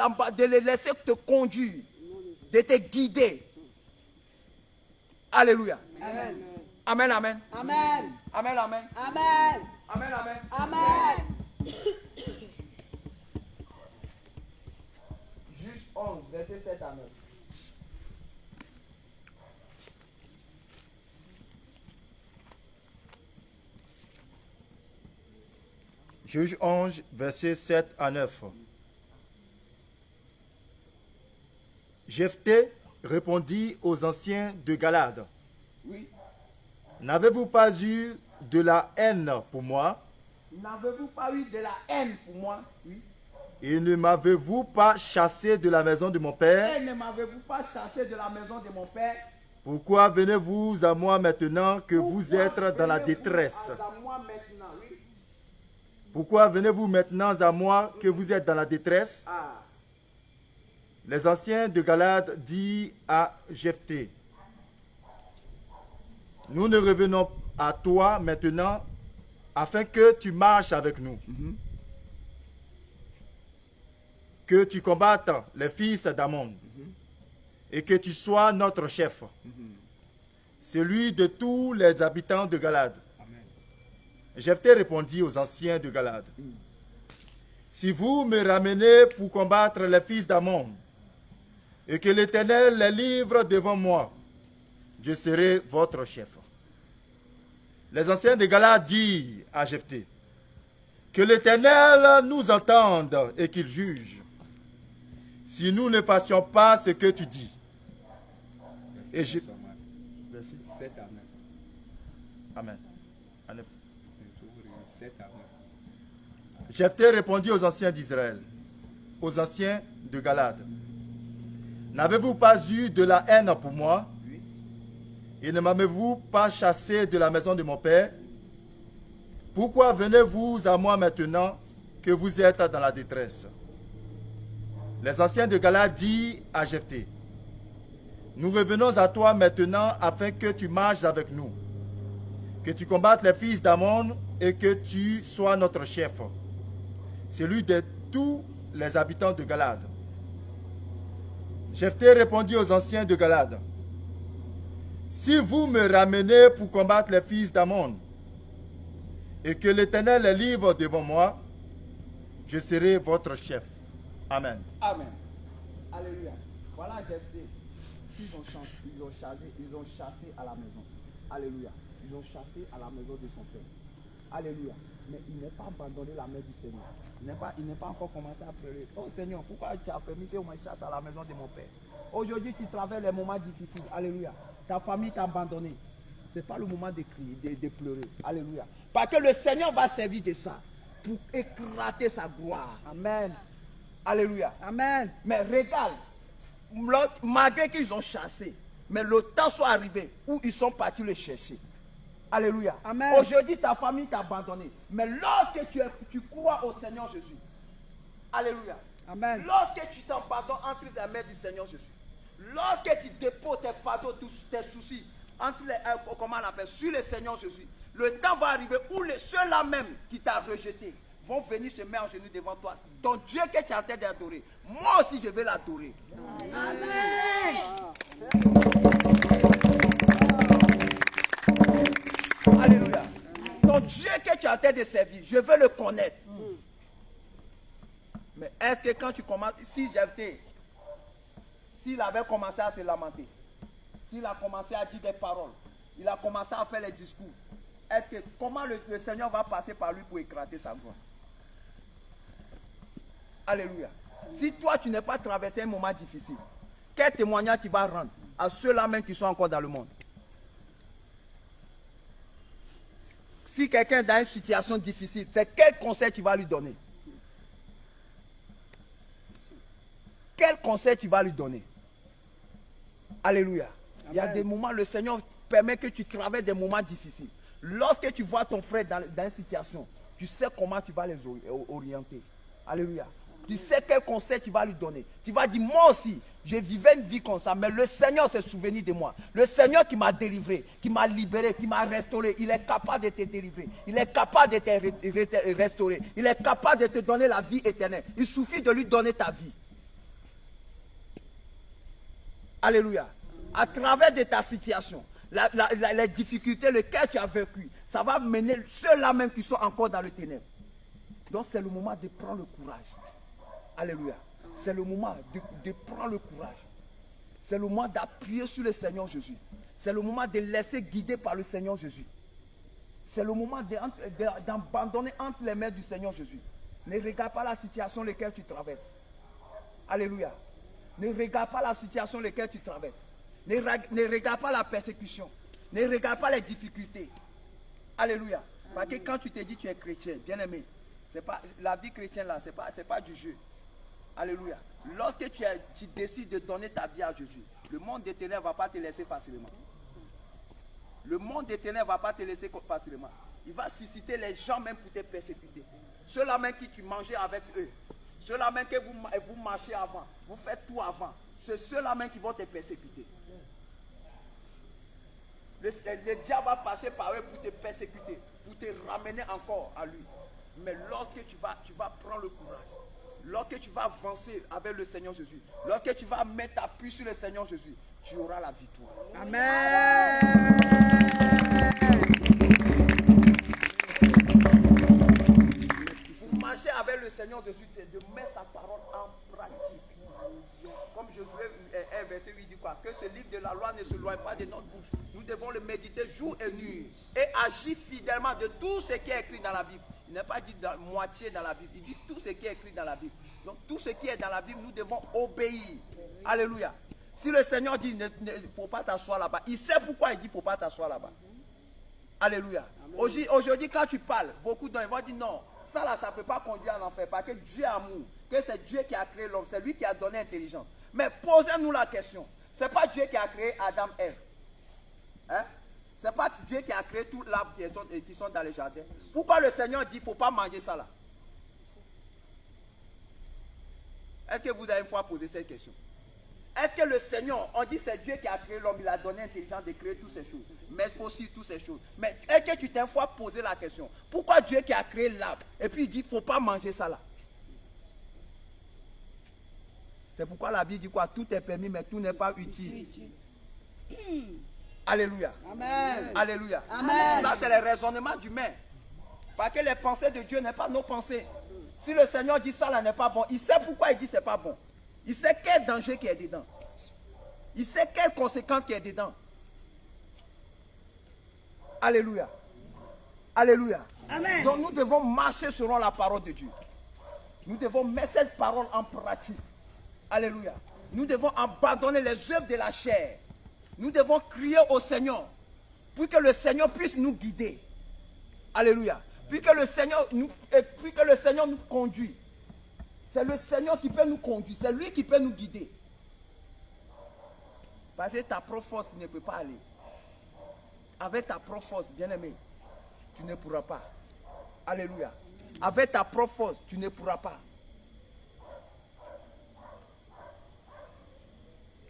le laisser te conduire, de te guider. Alléluia. Amen. Amen, amen. Amen. Amen, amen. Amen. Amen, amen. Amen. Juge 11, verset 7 à 9. Juge 11, verset 7 à 9. Jephthé répondit aux anciens de Galade. Oui. N'avez-vous pas eu de la haine pour moi? N'avez-vous pas eu de la haine pour moi? Oui. Et ne m'avez-vous pas chassé de la maison de mon père? Et ne m'avez-vous pas chassé de la maison de mon père? Pourquoi venez-vous à moi maintenant que vous êtes dans la détresse? Pourquoi venez-vous maintenant à moi que vous êtes dans la détresse? Les anciens de Galade disent à Jephthé, nous ne revenons à toi maintenant afin que tu marches avec nous, que tu combattes les fils d'Ammon et que tu sois notre chef, celui de tous les habitants de Galade. Jephthé répondit aux anciens de Galade, si vous me ramenez pour combattre les fils d'Ammon et que l'Éternel les livre devant moi, je serai votre chef. Les anciens de Galade disent à Jephthé, que l'Éternel nous entende et qu'il juge, si nous ne fassions pas ce que tu dis. Et je... Amen. À 9. C'est avant. Jephthé répondit aux anciens d'Israël, aux anciens de Galade. N'avez-vous pas eu de la haine pour moi? Et ne m'avez-vous pas chassé de la maison de mon père? Pourquoi venez-vous à moi maintenant que vous êtes dans la détresse? Les anciens de Galade dirent à Jephthé, nous revenons à toi maintenant afin que tu marches avec nous, que tu combattes les fils d'Ammon et que tu sois notre chef, celui de tous les habitants de Galade. Jephthé répondit aux anciens de Galade, si vous me ramenez pour combattre les fils d'Ammon et que l'Éternel les livre devant moi, je serai votre chef. Amen. Amen. Alléluia. Voilà Jephthé. Ils ont chassé à la maison. Alléluia. Ils ont chassé à la maison de son père. Alléluia. Mais il n'est pas abandonné la main du Seigneur. Il n'est pas encore commencé à pleurer. Oh Seigneur, pourquoi tu as permis qu'on me chasse à la maison de mon père? Aujourd'hui, tu traverses les moments difficiles. Alléluia. Ta famille t'a abandonné. Ce n'est pas le moment de crier, de pleurer. Alléluia. Parce que le Seigneur va servir de ça pour éclater sa gloire. Amen. Alléluia. Amen. Mais regarde, malgré qu'ils ont chassé, mais le temps soit arrivé où ils sont partis le chercher. Alléluia. Amen. Aujourd'hui, ta famille t'a abandonné. Mais lorsque tu crois au Seigneur Jésus, alléluia. Amen. Lorsque tu t'abandonnes entre les mains du Seigneur Jésus, lorsque tu déposes tes fardeaux, tous tes soucis, entre les, comment on appelle, sur le Seigneur Jésus, le temps va arriver où ceux-là même qui t'ont rejeté vont venir se mettre en genoux devant toi. Ton Dieu que tu as en train d'adorer, moi aussi je vais l'adorer. Alléluia. Ton Dieu que tu as en train de servir, je veux le connaître. Mais est-ce que quand tu commences, si Jephthé, s'il avait commencé à se lamenter, s'il a commencé à dire des paroles, il a commencé à faire les discours, est-ce que comment le Seigneur va passer par lui pour éclater sa gloire? Alléluia. Si toi tu n'es pas traversé un moment difficile, quel témoignage tu vas rendre à ceux-là même qui sont encore dans le monde? Si quelqu'un est dans une situation difficile, c'est quel conseil tu vas lui donner? Quel conseil tu vas lui donner? Alléluia. Amen. Il y a des moments, le Seigneur permet que tu traverses des moments difficiles. Lorsque tu vois ton frère dans une situation, tu sais comment tu vas les orienter. Alléluia. Tu sais quel conseil tu vas lui donner. Tu vas dire, moi aussi, je vivais une vie comme ça, mais le Seigneur s'est souvenu de moi. Le Seigneur qui m'a délivré, qui m'a libéré, qui m'a restauré, il est capable de te délivrer. Il est capable de te restaurer. Il est capable de te donner la vie éternelle. Il suffit de lui donner ta vie. Alléluia. À travers de ta situation, les difficultés, lesquelles tu as vécues, ça va mener ceux-là même qui sont encore dans le ténèbre. Donc c'est le moment de prendre le courage. Alléluia. C'est le moment de prendre le courage. C'est le moment d'appuyer sur le Seigneur Jésus. C'est le moment de laisser guider par le Seigneur Jésus. C'est le moment d'abandonner entre les mains du Seigneur Jésus. Ne regarde pas la situation dans laquelle tu traverses. Alléluia. Ne regarde pas la situation dans laquelle tu traverses. Ne regarde pas la persécution. Ne regarde pas les difficultés. Alléluia. Parce que quand tu te dis que tu es chrétien, bien aimé, c'est pas, la vie chrétienne là, c'est pas du jeu. Alléluia. Lorsque tu décides de donner ta vie à Jésus, le monde des ténèbres ne va pas te laisser facilement. Le monde des ténèbres ne va pas te laisser facilement. Il va susciter les gens même pour te persécuter. Ceux-là même qui tu mangeais avec eux. Ceux-là même que vous marchez avant. Vous faites tout avant. C'est ceux-là même qui vont te persécuter. Le diable va passer par eux pour te persécuter, pour te ramener encore à lui. Mais lorsque tu vas prendre le courage, lorsque tu vas avancer avec le Seigneur Jésus, lorsque tu vas mettre appui sur le Seigneur Jésus, tu auras la victoire. Amen. Pour marcher avec le Seigneur Jésus, c'est de mettre sa parole en pratique. Comme Josué 1 verset 8 dit quoi? Que ce livre de la loi ne se loie pas de notre bouche. Nous devons le méditer jour et nuit et agir fidèlement de tout ce qui est écrit dans la Bible. Il n'est pas dit moitié dans la Bible, il dit tout ce qui est écrit dans la Bible. Donc tout ce qui est dans la Bible, nous devons obéir. Alléluia. Si le Seigneur dit il ne faut pas t'asseoir là-bas, il sait pourquoi il dit il ne faut pas t'asseoir là-bas. Alléluia. Aujourd'hui, quand tu parles, beaucoup d'hommes vont dire non, ça là, ça ne peut pas conduire à l'enfer. Parce que Dieu est amour, que c'est Dieu qui a créé l'homme, c'est lui qui a donné l'intelligence. Mais posez-nous la question. Ce n'est pas Dieu qui a créé Adam et Ève. Hein? Ce n'est pas Dieu qui a créé tous les arbres qui sont dans les jardins. Pourquoi le Seigneur dit qu'il ne faut pas manger ça là? Est-ce que vous avez une fois posé cette question? Est-ce que le Seigneur, on dit c'est Dieu qui a créé l'homme, il a donné l'intelligence de créer toutes ces choses, mais aussi toutes ces choses. Mais est-ce que tu t'es une fois posé la question? Pourquoi Dieu qui a créé l'arbre, et puis il dit qu'il ne faut pas manger ça là? C'est pourquoi la Bible dit quoi? Tout est permis, mais tout n'est pas utile. Alléluia. Amen. Alléluia. Amen. Ça, c'est le raisonnement humain. Parce que les pensées de Dieu n'est pas nos pensées. Si le Seigneur dit ça là n'est pas bon, il sait pourquoi il dit c'est pas bon. Il sait quel danger qui est dedans. Il sait quelles conséquences qui est dedans. Alléluia. Alléluia. Amen. Donc nous devons marcher selon la parole de Dieu. Nous devons mettre cette parole en pratique. Alléluia. Nous devons abandonner les œuvres de la chair. Nous devons crier au Seigneur pour que le Seigneur puisse nous guider. Alléluia. Puis que le Seigneur nous conduise. C'est le Seigneur qui peut nous conduire. C'est lui qui peut nous guider. Parce que ta propre force, tu ne peux pas aller. Avec ta propre force, bien-aimé, tu ne pourras pas. Alléluia. Avec ta propre force, tu ne pourras pas.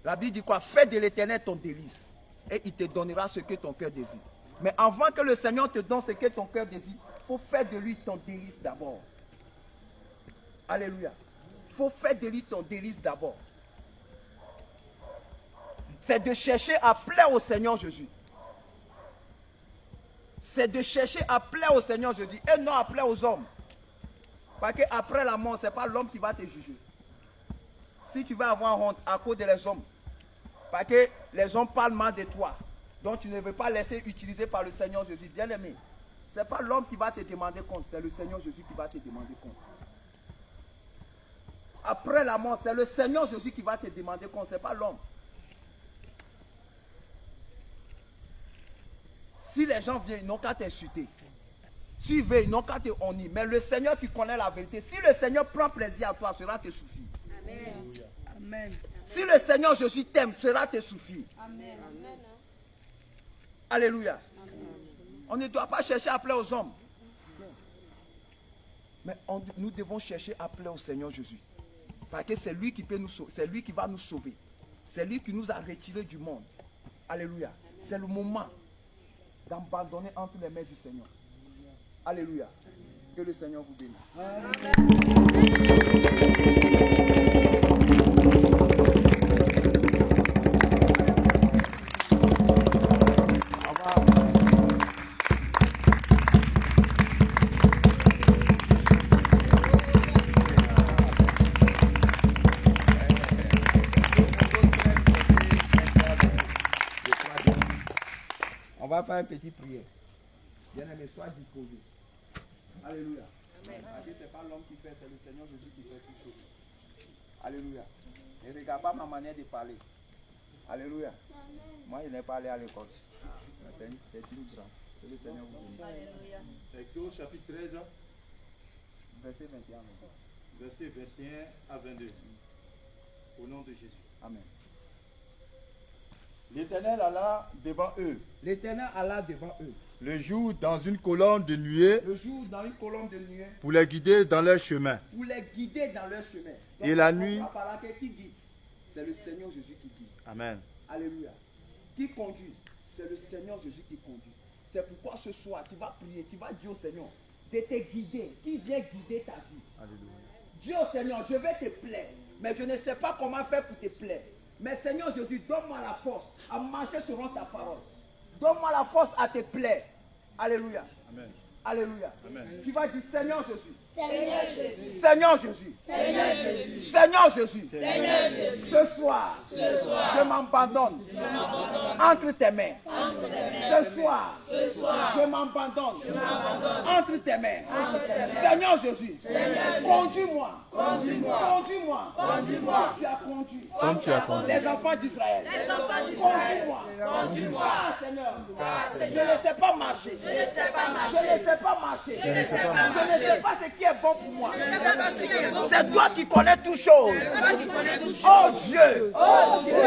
La Bible dit quoi? Fais de l'Éternel ton délice. Et il te donnera ce que ton cœur désire. Mais avant que le Seigneur te donne ce que ton cœur désire, il faut faire de lui ton délice d'abord. Alléluia. Il faut faire de lui ton délice d'abord. C'est de chercher à plaire au Seigneur Jésus. C'est de chercher à plaire au Seigneur Jésus et non à plaire aux hommes. Parce qu'après la mort, ce n'est pas l'homme qui va te juger. Si tu vas avoir honte à cause des hommes, parce que les hommes parlent mal de toi, donc tu ne veux pas laisser utiliser par le Seigneur Jésus. Bien aimé, ce n'est pas l'homme qui va te demander compte, c'est le Seigneur Jésus qui va te demander compte. Après la mort, c'est le Seigneur Jésus qui va te demander compte, ce n'est pas l'homme. Si les gens viennent, ils n'ont qu'à t'insulter. Si ils veulent, ils n'ont qu'à te honner. Mais le Seigneur qui connaît la vérité, si le Seigneur prend plaisir à toi, cela te suffit. Amen. Amen. Si le Seigneur Jésus t'aime, cela te suffit. Amen. Alléluia. On ne doit pas chercher à plaire aux hommes. Mais nous devons chercher à plaire au Seigneur Jésus. Parce que c'est lui qui peut nous sauver. C'est lui qui va nous sauver. C'est lui qui nous a retirés du monde. Alléluia. C'est le moment d'abandonner entre les mains du Seigneur. Alléluia. Que le Seigneur vous bénisse. On va faire une petite prière. Bien-aimé, sois disposé. Alléluia. Parce que ce n'est pas l'homme qui fait, c'est le Seigneur Jésus qui fait toutes choses. Alléluia. Ne regarde pas ma manière de parler. Alléluia. Moi, je n'ai pas allé à l'école. C'est une grâce. Que le Seigneur vous bénisse. Alléluia. Exode chapitre 13, Verset 21. verset 21 à 22. Au nom de Jésus. Amen. L'Éternel alla devant eux, L'Éternel alla devant eux. le jour dans une colonne de nuée, Le jour dans une colonne de nuée pour les guider dans leur chemin. pour les guider dans leur chemin. Et la on nuit- comprend par là que qui guide? C'est le Seigneur Jésus qui guide. Amen. Alléluia. Qui conduit? C'est le Seigneur Jésus qui conduit. C'est pourquoi ce soir, tu vas prier, tu vas dire au Seigneur de te guider. Qui vient guider ta vie? Alléluia. Dis au Seigneur, je vais te plaire, mais je ne sais pas comment faire pour te plaire. Mais Seigneur Jésus, donne-moi la force à marcher selon ta parole. Donne-moi la force à te plaire. Alléluia. Amen. Alléluia. Amen. Tu vas dire Seigneur Jésus. Seigneur Jésus. Seigneur Jésus. Seigneur Jésus. Seigneur Jésus. Seigneur Jésus. Ce soir, je m'abandonne entre tes mains. Ce soir, je m'abandonne entre tes mains. Seigneur Jésus, conduis-moi. Conduis-moi. Comme tu as conduit les enfants d'Israël. Conduis-moi. Ah, Seigneur. Je ne sais pas marcher. Je ne sais pas ce qui est bon pour moi. C'est toi qui connais toutes choses. Oh Dieu,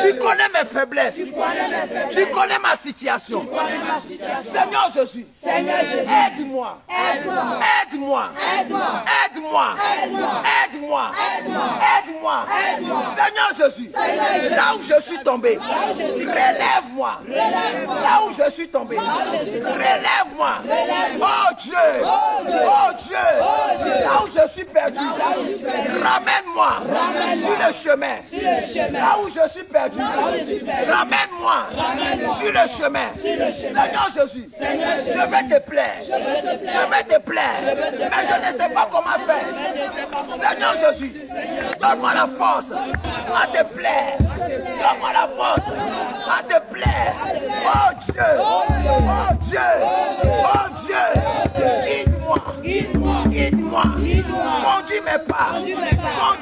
tu connais mes faiblesses. Tu connais ma situation. Seigneur Jésus, aide-moi. Seigneur Jésus, là où je suis tombé, relève-moi. Là où je suis tombé, relève-moi. Oh Dieu, là où je suis perdu, ramène-moi sur le chemin. Là où je suis perdu, ramène-moi sur le chemin. Seigneur Jésus, je vais te plaire. Mais je ne sais pas comment faire. Seigneur Jésus, donne-moi la force à te plaire. Donne-moi la force à te plaire. Oh Dieu, guide-moi. Conduis mes pas. Oh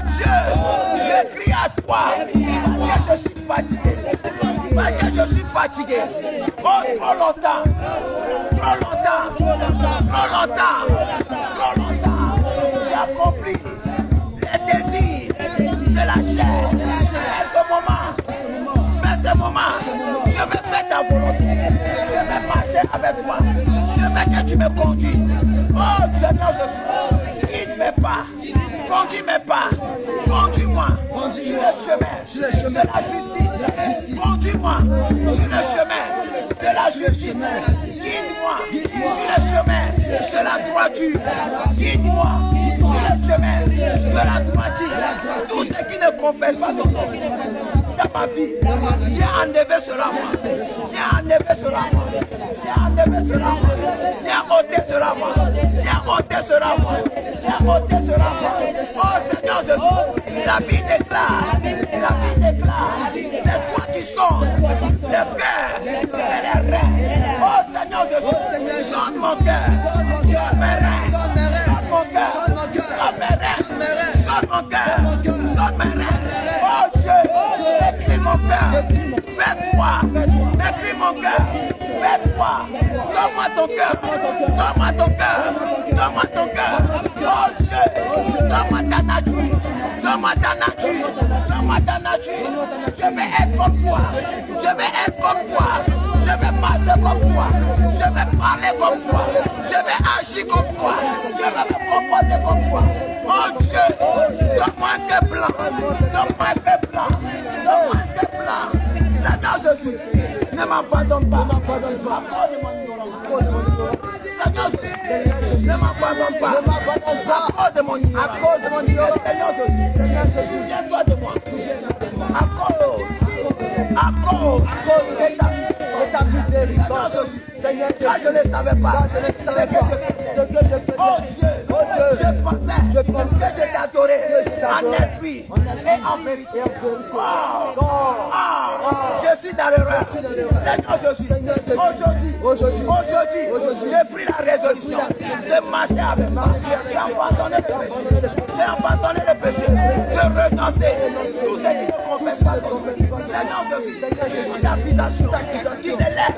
Dieu, je crie à toi parce que je suis fatigué. Oh, trop longtemps. J'ai accompli les désirs de la chair. Mais ce moment, je vais faire ta volonté. Je vais marcher avec toi. Je veux que tu me conduis. Oh Seigneur Jésus, guide mes pas. Conduis mes pas. Conduis-moi sur le chemin de la justice. Conduis-moi sur le chemin de la justice. Guide-moi sur le chemin de la droiture. Guide-moi sur le chemin de la droiture. Tous ceux qui ne confessent pas ton nom dans ma vie, viens enlever cela moi. Viens ôter cela moi. Oh Seigneur Jésus, la vie déclare. C'est toi qui sondes le cœur et les reins. Oh Seigneur Jésus, sonde mon cœur, sonde mes reins, sonde mon cœur, sonde mes reins. Oh Dieu, écris mon cœur, fais-toi, mon cœur, fais-toi. Donne-moi ton cœur. Oh Dieu, donne-moi ta nature. Je vais être comme toi. Je vais marcher comme toi. Je vais parler comme toi. Je vais agir comme toi. Je vais me comporter comme toi. Oh Dieu, donne-moi tes plans. Seigneur Jésus, ne m'abandonne pas. Seigneur Jésus, ne m'abandonne pas. À cause de mon ignorance. Seigneur Jésus, viens-toi de moi. À cause de ta miséricorde. Seigneur Jésus, je ne savais pas ce que je faisais. Oh Dieu, je pensais que je t'adorais en esprit et en vérité. Je suis dans l'erreur. Seigneur Jésus, aujourd'hui, j'ai pris la résolution de marcher avec toi. J'ai abandonné le péché. De renoncer tout ce qui ne confesse pas. Seigneur Jésus, toute accusation qui s'élève.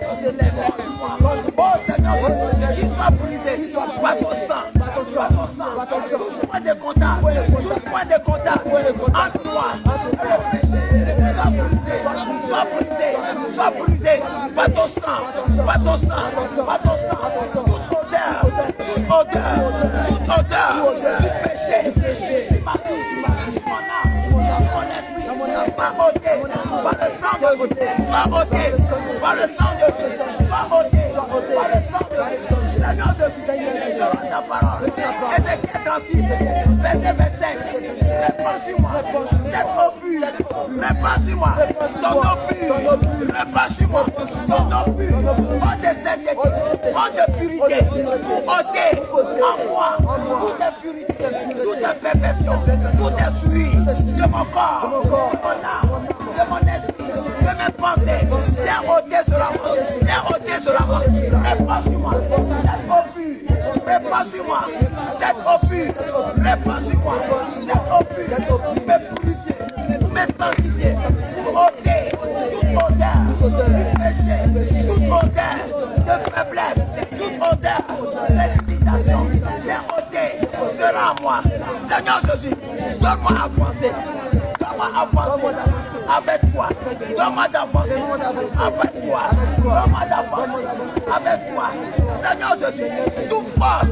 Oh Seigneur Jésus, qu'il soit brisé par ton sang. Tout point de contact entre moi et le péché. Sois brisé par ton sang. Toute odeur du péché. Qui m'accuse, mon âme, mon esprit. Sois ôté par le sang de Jésus. Seigneur Jésus, je rends ta parole. Ézéchiel 36, verset 25. Répands sur moi cette eau pure. Répands sur moi ton eau pure. Répands sur moi ton eau pure. Oh de sainteté, oh de purité. Ôtez en moi toute impurité, toute imperfection, toute souillure de mon corps, de mon âme répands sur moi cette eau pure, répands sur moi cette eau pure, répands sur moi cette eau pure, pour me purifier, pour me sanctifier, pour ôter toute odeur du péché, toute odeur de faiblesse, toute odeur de limitation, les ôter sera à moi. Seigneur Jésus, donne-moi à avancer. Donne-moi avancer avec toi. Donne-moi d'avancer avec toi. Donne-moi d'avancer avec toi. Seigneur Jésus, toute force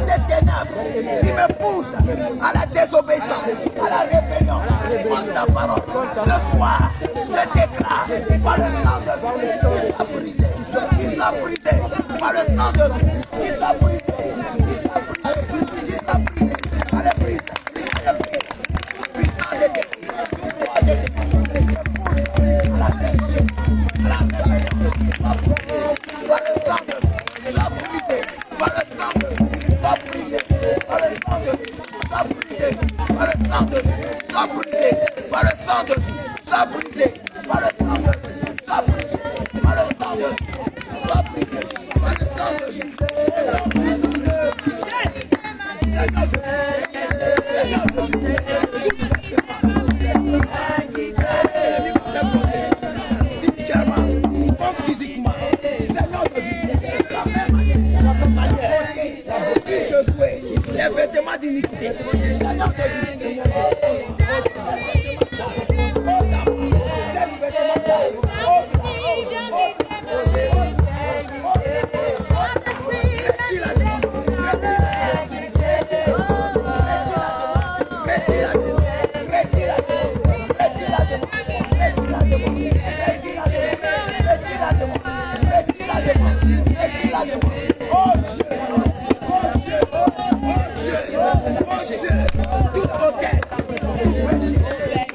des ténèbres qui me pousse à la désobéissance, à la rébellion contre ta parole. Ce soir, je déclare par le sang de Jésus, il soit brisé, il soit brisé par le sang de Jésus, il soit brisé, il soit brisé, il soit brisé. Allez, brise, allez, brise. Puissant de Dieu, puissant de Dieu, à la désobéissance, à la rébellion, il soit brisé par le sang de Jésus, il soit brisé par le sang de Jésus, il soit brisé par le sang de Jésus, il soit brisé par le sang de Jésus, il soit brisé par le sang de Jésus, il soit brisé par le sang de Jésus, il soit brisé par le sang de Jésus, il soit brisé par le sang de Jésus. Les vêtements d'iniquité. Seigneur Jésus,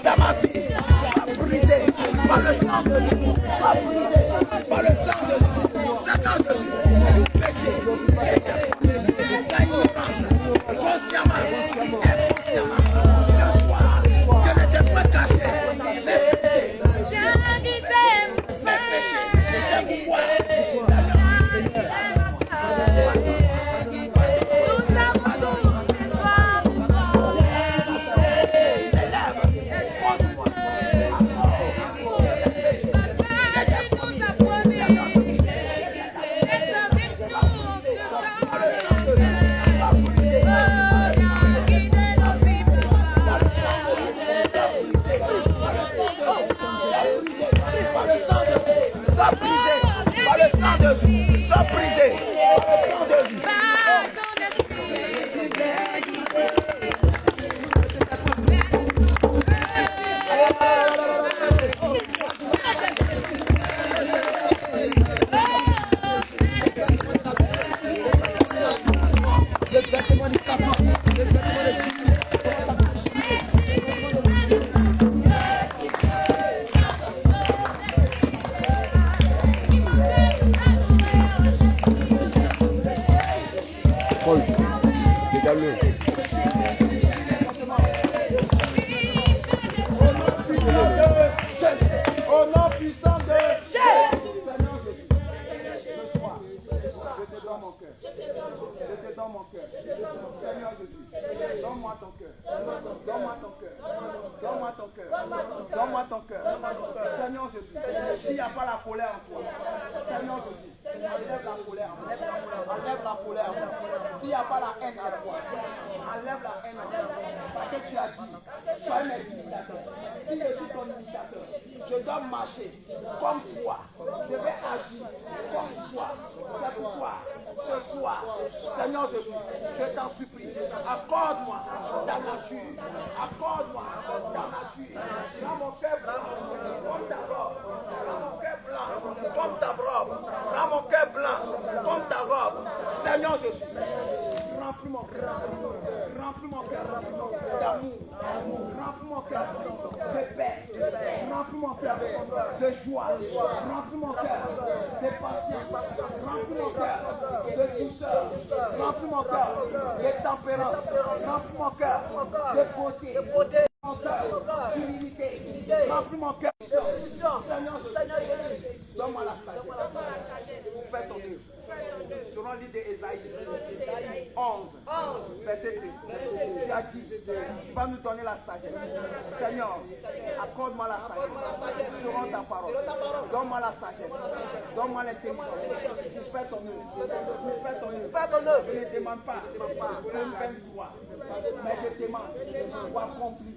dans ma vie, soit brisé par le sang de Dieu, soit brisé par le sang de Dieu. Seigneur Jésus, tout péché, ta ignorance, consciemment, inconsciemment, ce soir, que ne t'ai pas caché, mes péchés, c'est pourquoi, au nom puissant de Jésus, Seigneur Jésus, ce soir, je te donne mon cœur. Je te donne mon cœur. Seigneur Jésus, donne-moi ton cœur. Donne-moi ton cœur. Donne-moi ton cœur. Donne-moi ton cœur. Seigneur Jésus, s'il n'y a pas la colère en toi, Seigneur Jésus, enlève la colère en moi. Enlève la colère en moi. S'il n'y a pas la haine en toi, enlève la haine en toi. Parce que tu as dit, sois mes imitateurs. Si je suis ton imitateur, je dois marcher comme toi. Je vais agir comme toi. C'est pourquoi ce soir, Seigneur Jésus, je t'en supplie, accorde-moi ta nature. Accorde-moi ta nature. Dans mon cœur blanc, comme ta robe. Dans mon cœur blanc, comme ta robe. Dans mon cœur blanc, comme ta robe. Seigneur Jésus, remplis mon cœur. Remplis mon cœur d'amour. Remplis mon cœur de paix. Remplis mon cœur de joie. Remplis mon cœur de patience. Remplis mon cœur de douceur. Remplis mon cœur de tempérance. Remplis mon cœur de beauté. Mon cœur d'humilité. Remplis mon cœur. Seigneur Jésus, donne-moi la sagesse. tu as dit, tu vas nous donner la sagesse. Seigneur, accorde-moi la sagesse. Selon ta parole. Donne-moi la sagesse. Donne-moi l'intelligence. Pour faire ton œuvre. Je ne demande pas pour une vaine gloire. Mais je demande pour accomplir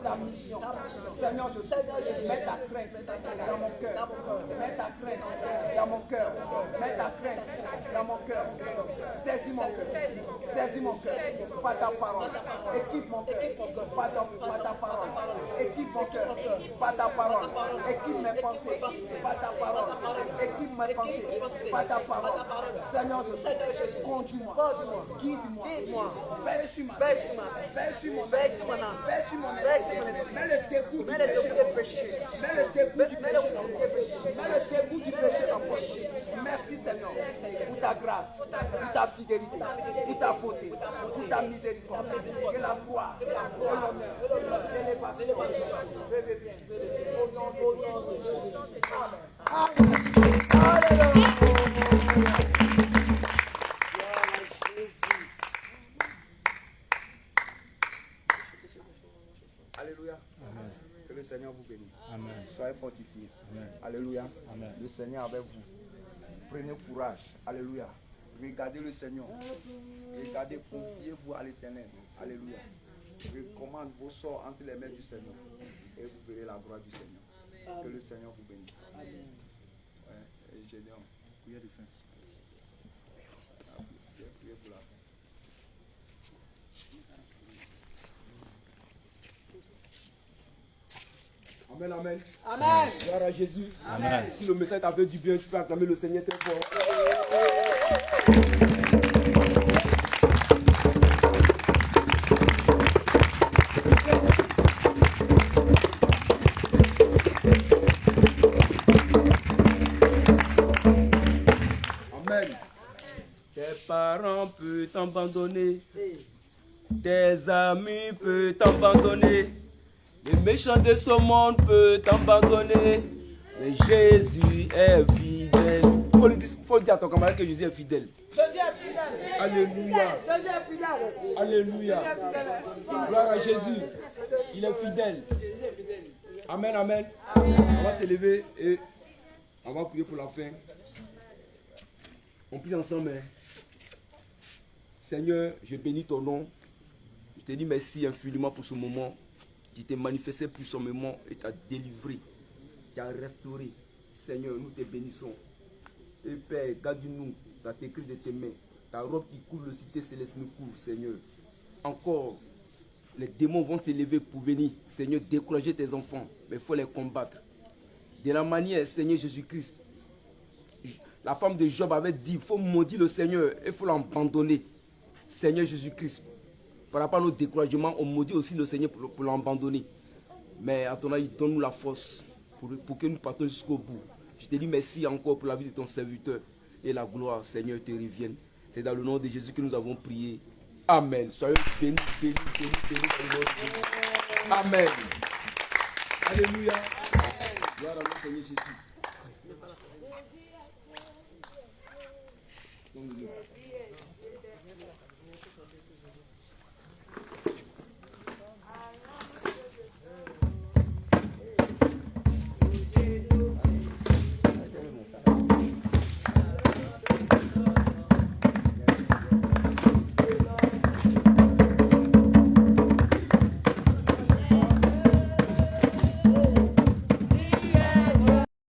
ta mission. Seigneur, je mets ta crainte dans mon cœur. Mets ta crainte dans mon cœur. Mets ta crainte dans mon cœur. Saisis mon cœur. Saisis mon cœur. Pas ta parole. Équipe mon cœur. Pas ta parole. Équipe mon cœur. Pas ta parole. Équipe mes pensées. Pas ta parole. Équipe mes pensées. Pas ta parole. Seigneur, je conduis-moi. Guide-moi. Veille sur ma vie. Veille sur mon âme. Veille sur mon esprit. Mets le dégoût du péché. Mets le dégoût du péché en moi. Mets le dégoût du péché en moi. Merci Seigneur pour ta grâce, pour ta fidélité, pour ta beauté, pour ta miséricorde. Que la gloire, que l'honneur, l'élévation, bébé bien. Au nom de Jésus. Amen. Alléluia. Alléluia. Amen. Que le Seigneur vous bénisse. Amen. Soyez fortifiés. Amen. Alléluia. Amen. Le Seigneur avec vous. Prenez courage. Alléluia. Regardez le Seigneur. Regardez, confiez-vous à l'Éternel. Alléluia. Recommande vos sorts entre les mains du Seigneur. Et vous verrez la gloire du Seigneur. Amen. Que le Seigneur vous bénisse. Amen. Ouais, et Gédéon, priez de fin. Priez pour la fin. Amen, amen. Amen. Gloire à Jésus. Amen. Si le message t'a fait du bien, tu peux acclamer le Seigneur très fort. Amen. Tes parents peuvent t'abandonner. Tes amis peuvent t'abandonner. Les méchants de ce monde peuvent t'abandonner, mais Jésus est fidèle. Faut le dire à ton camarade que Jésus est fidèle. Jésus est fidèle. Alléluia. Jésus est fidèle. Alléluia. Gloire à Jésus. Il est fidèle. Amen, amen. On va se lever et on va prier pour la fin. On prie ensemble. Seigneur, je bénis ton nom. Je te dis merci infiniment pour ce moment. Tu t'es manifesté puissamment et tu as délivré, tu as restauré. Seigneur, nous te bénissons. Et Père, garde-nous dans tes cris de tes mains. Ta robe qui couvre le cité céleste nous couvre, Seigneur. Encore, les démons vont s'élever pour venir, Seigneur, décourager tes enfants. Mais il faut les combattre. De la manière, Seigneur Jésus-Christ, la femme de Job avait dit, il faut maudire le Seigneur, il faut l'abandonner. Seigneur Jésus-Christ, par rapport à nos découragements, on maudit aussi le Seigneur pour l'abandonner. Mais à ton avis, donne-nous la force pour que nous partons jusqu'au bout. Je te dis merci encore pour la vie de ton serviteur. Et la gloire, Seigneur, te revienne. C'est dans le nom de Jésus que nous avons prié. Amen. Soyez bénis, bénis, bénis, bénis dans le nom de Jésus. Amen. Alléluia. Gloire à notre Seigneur Jésus. Donne-le.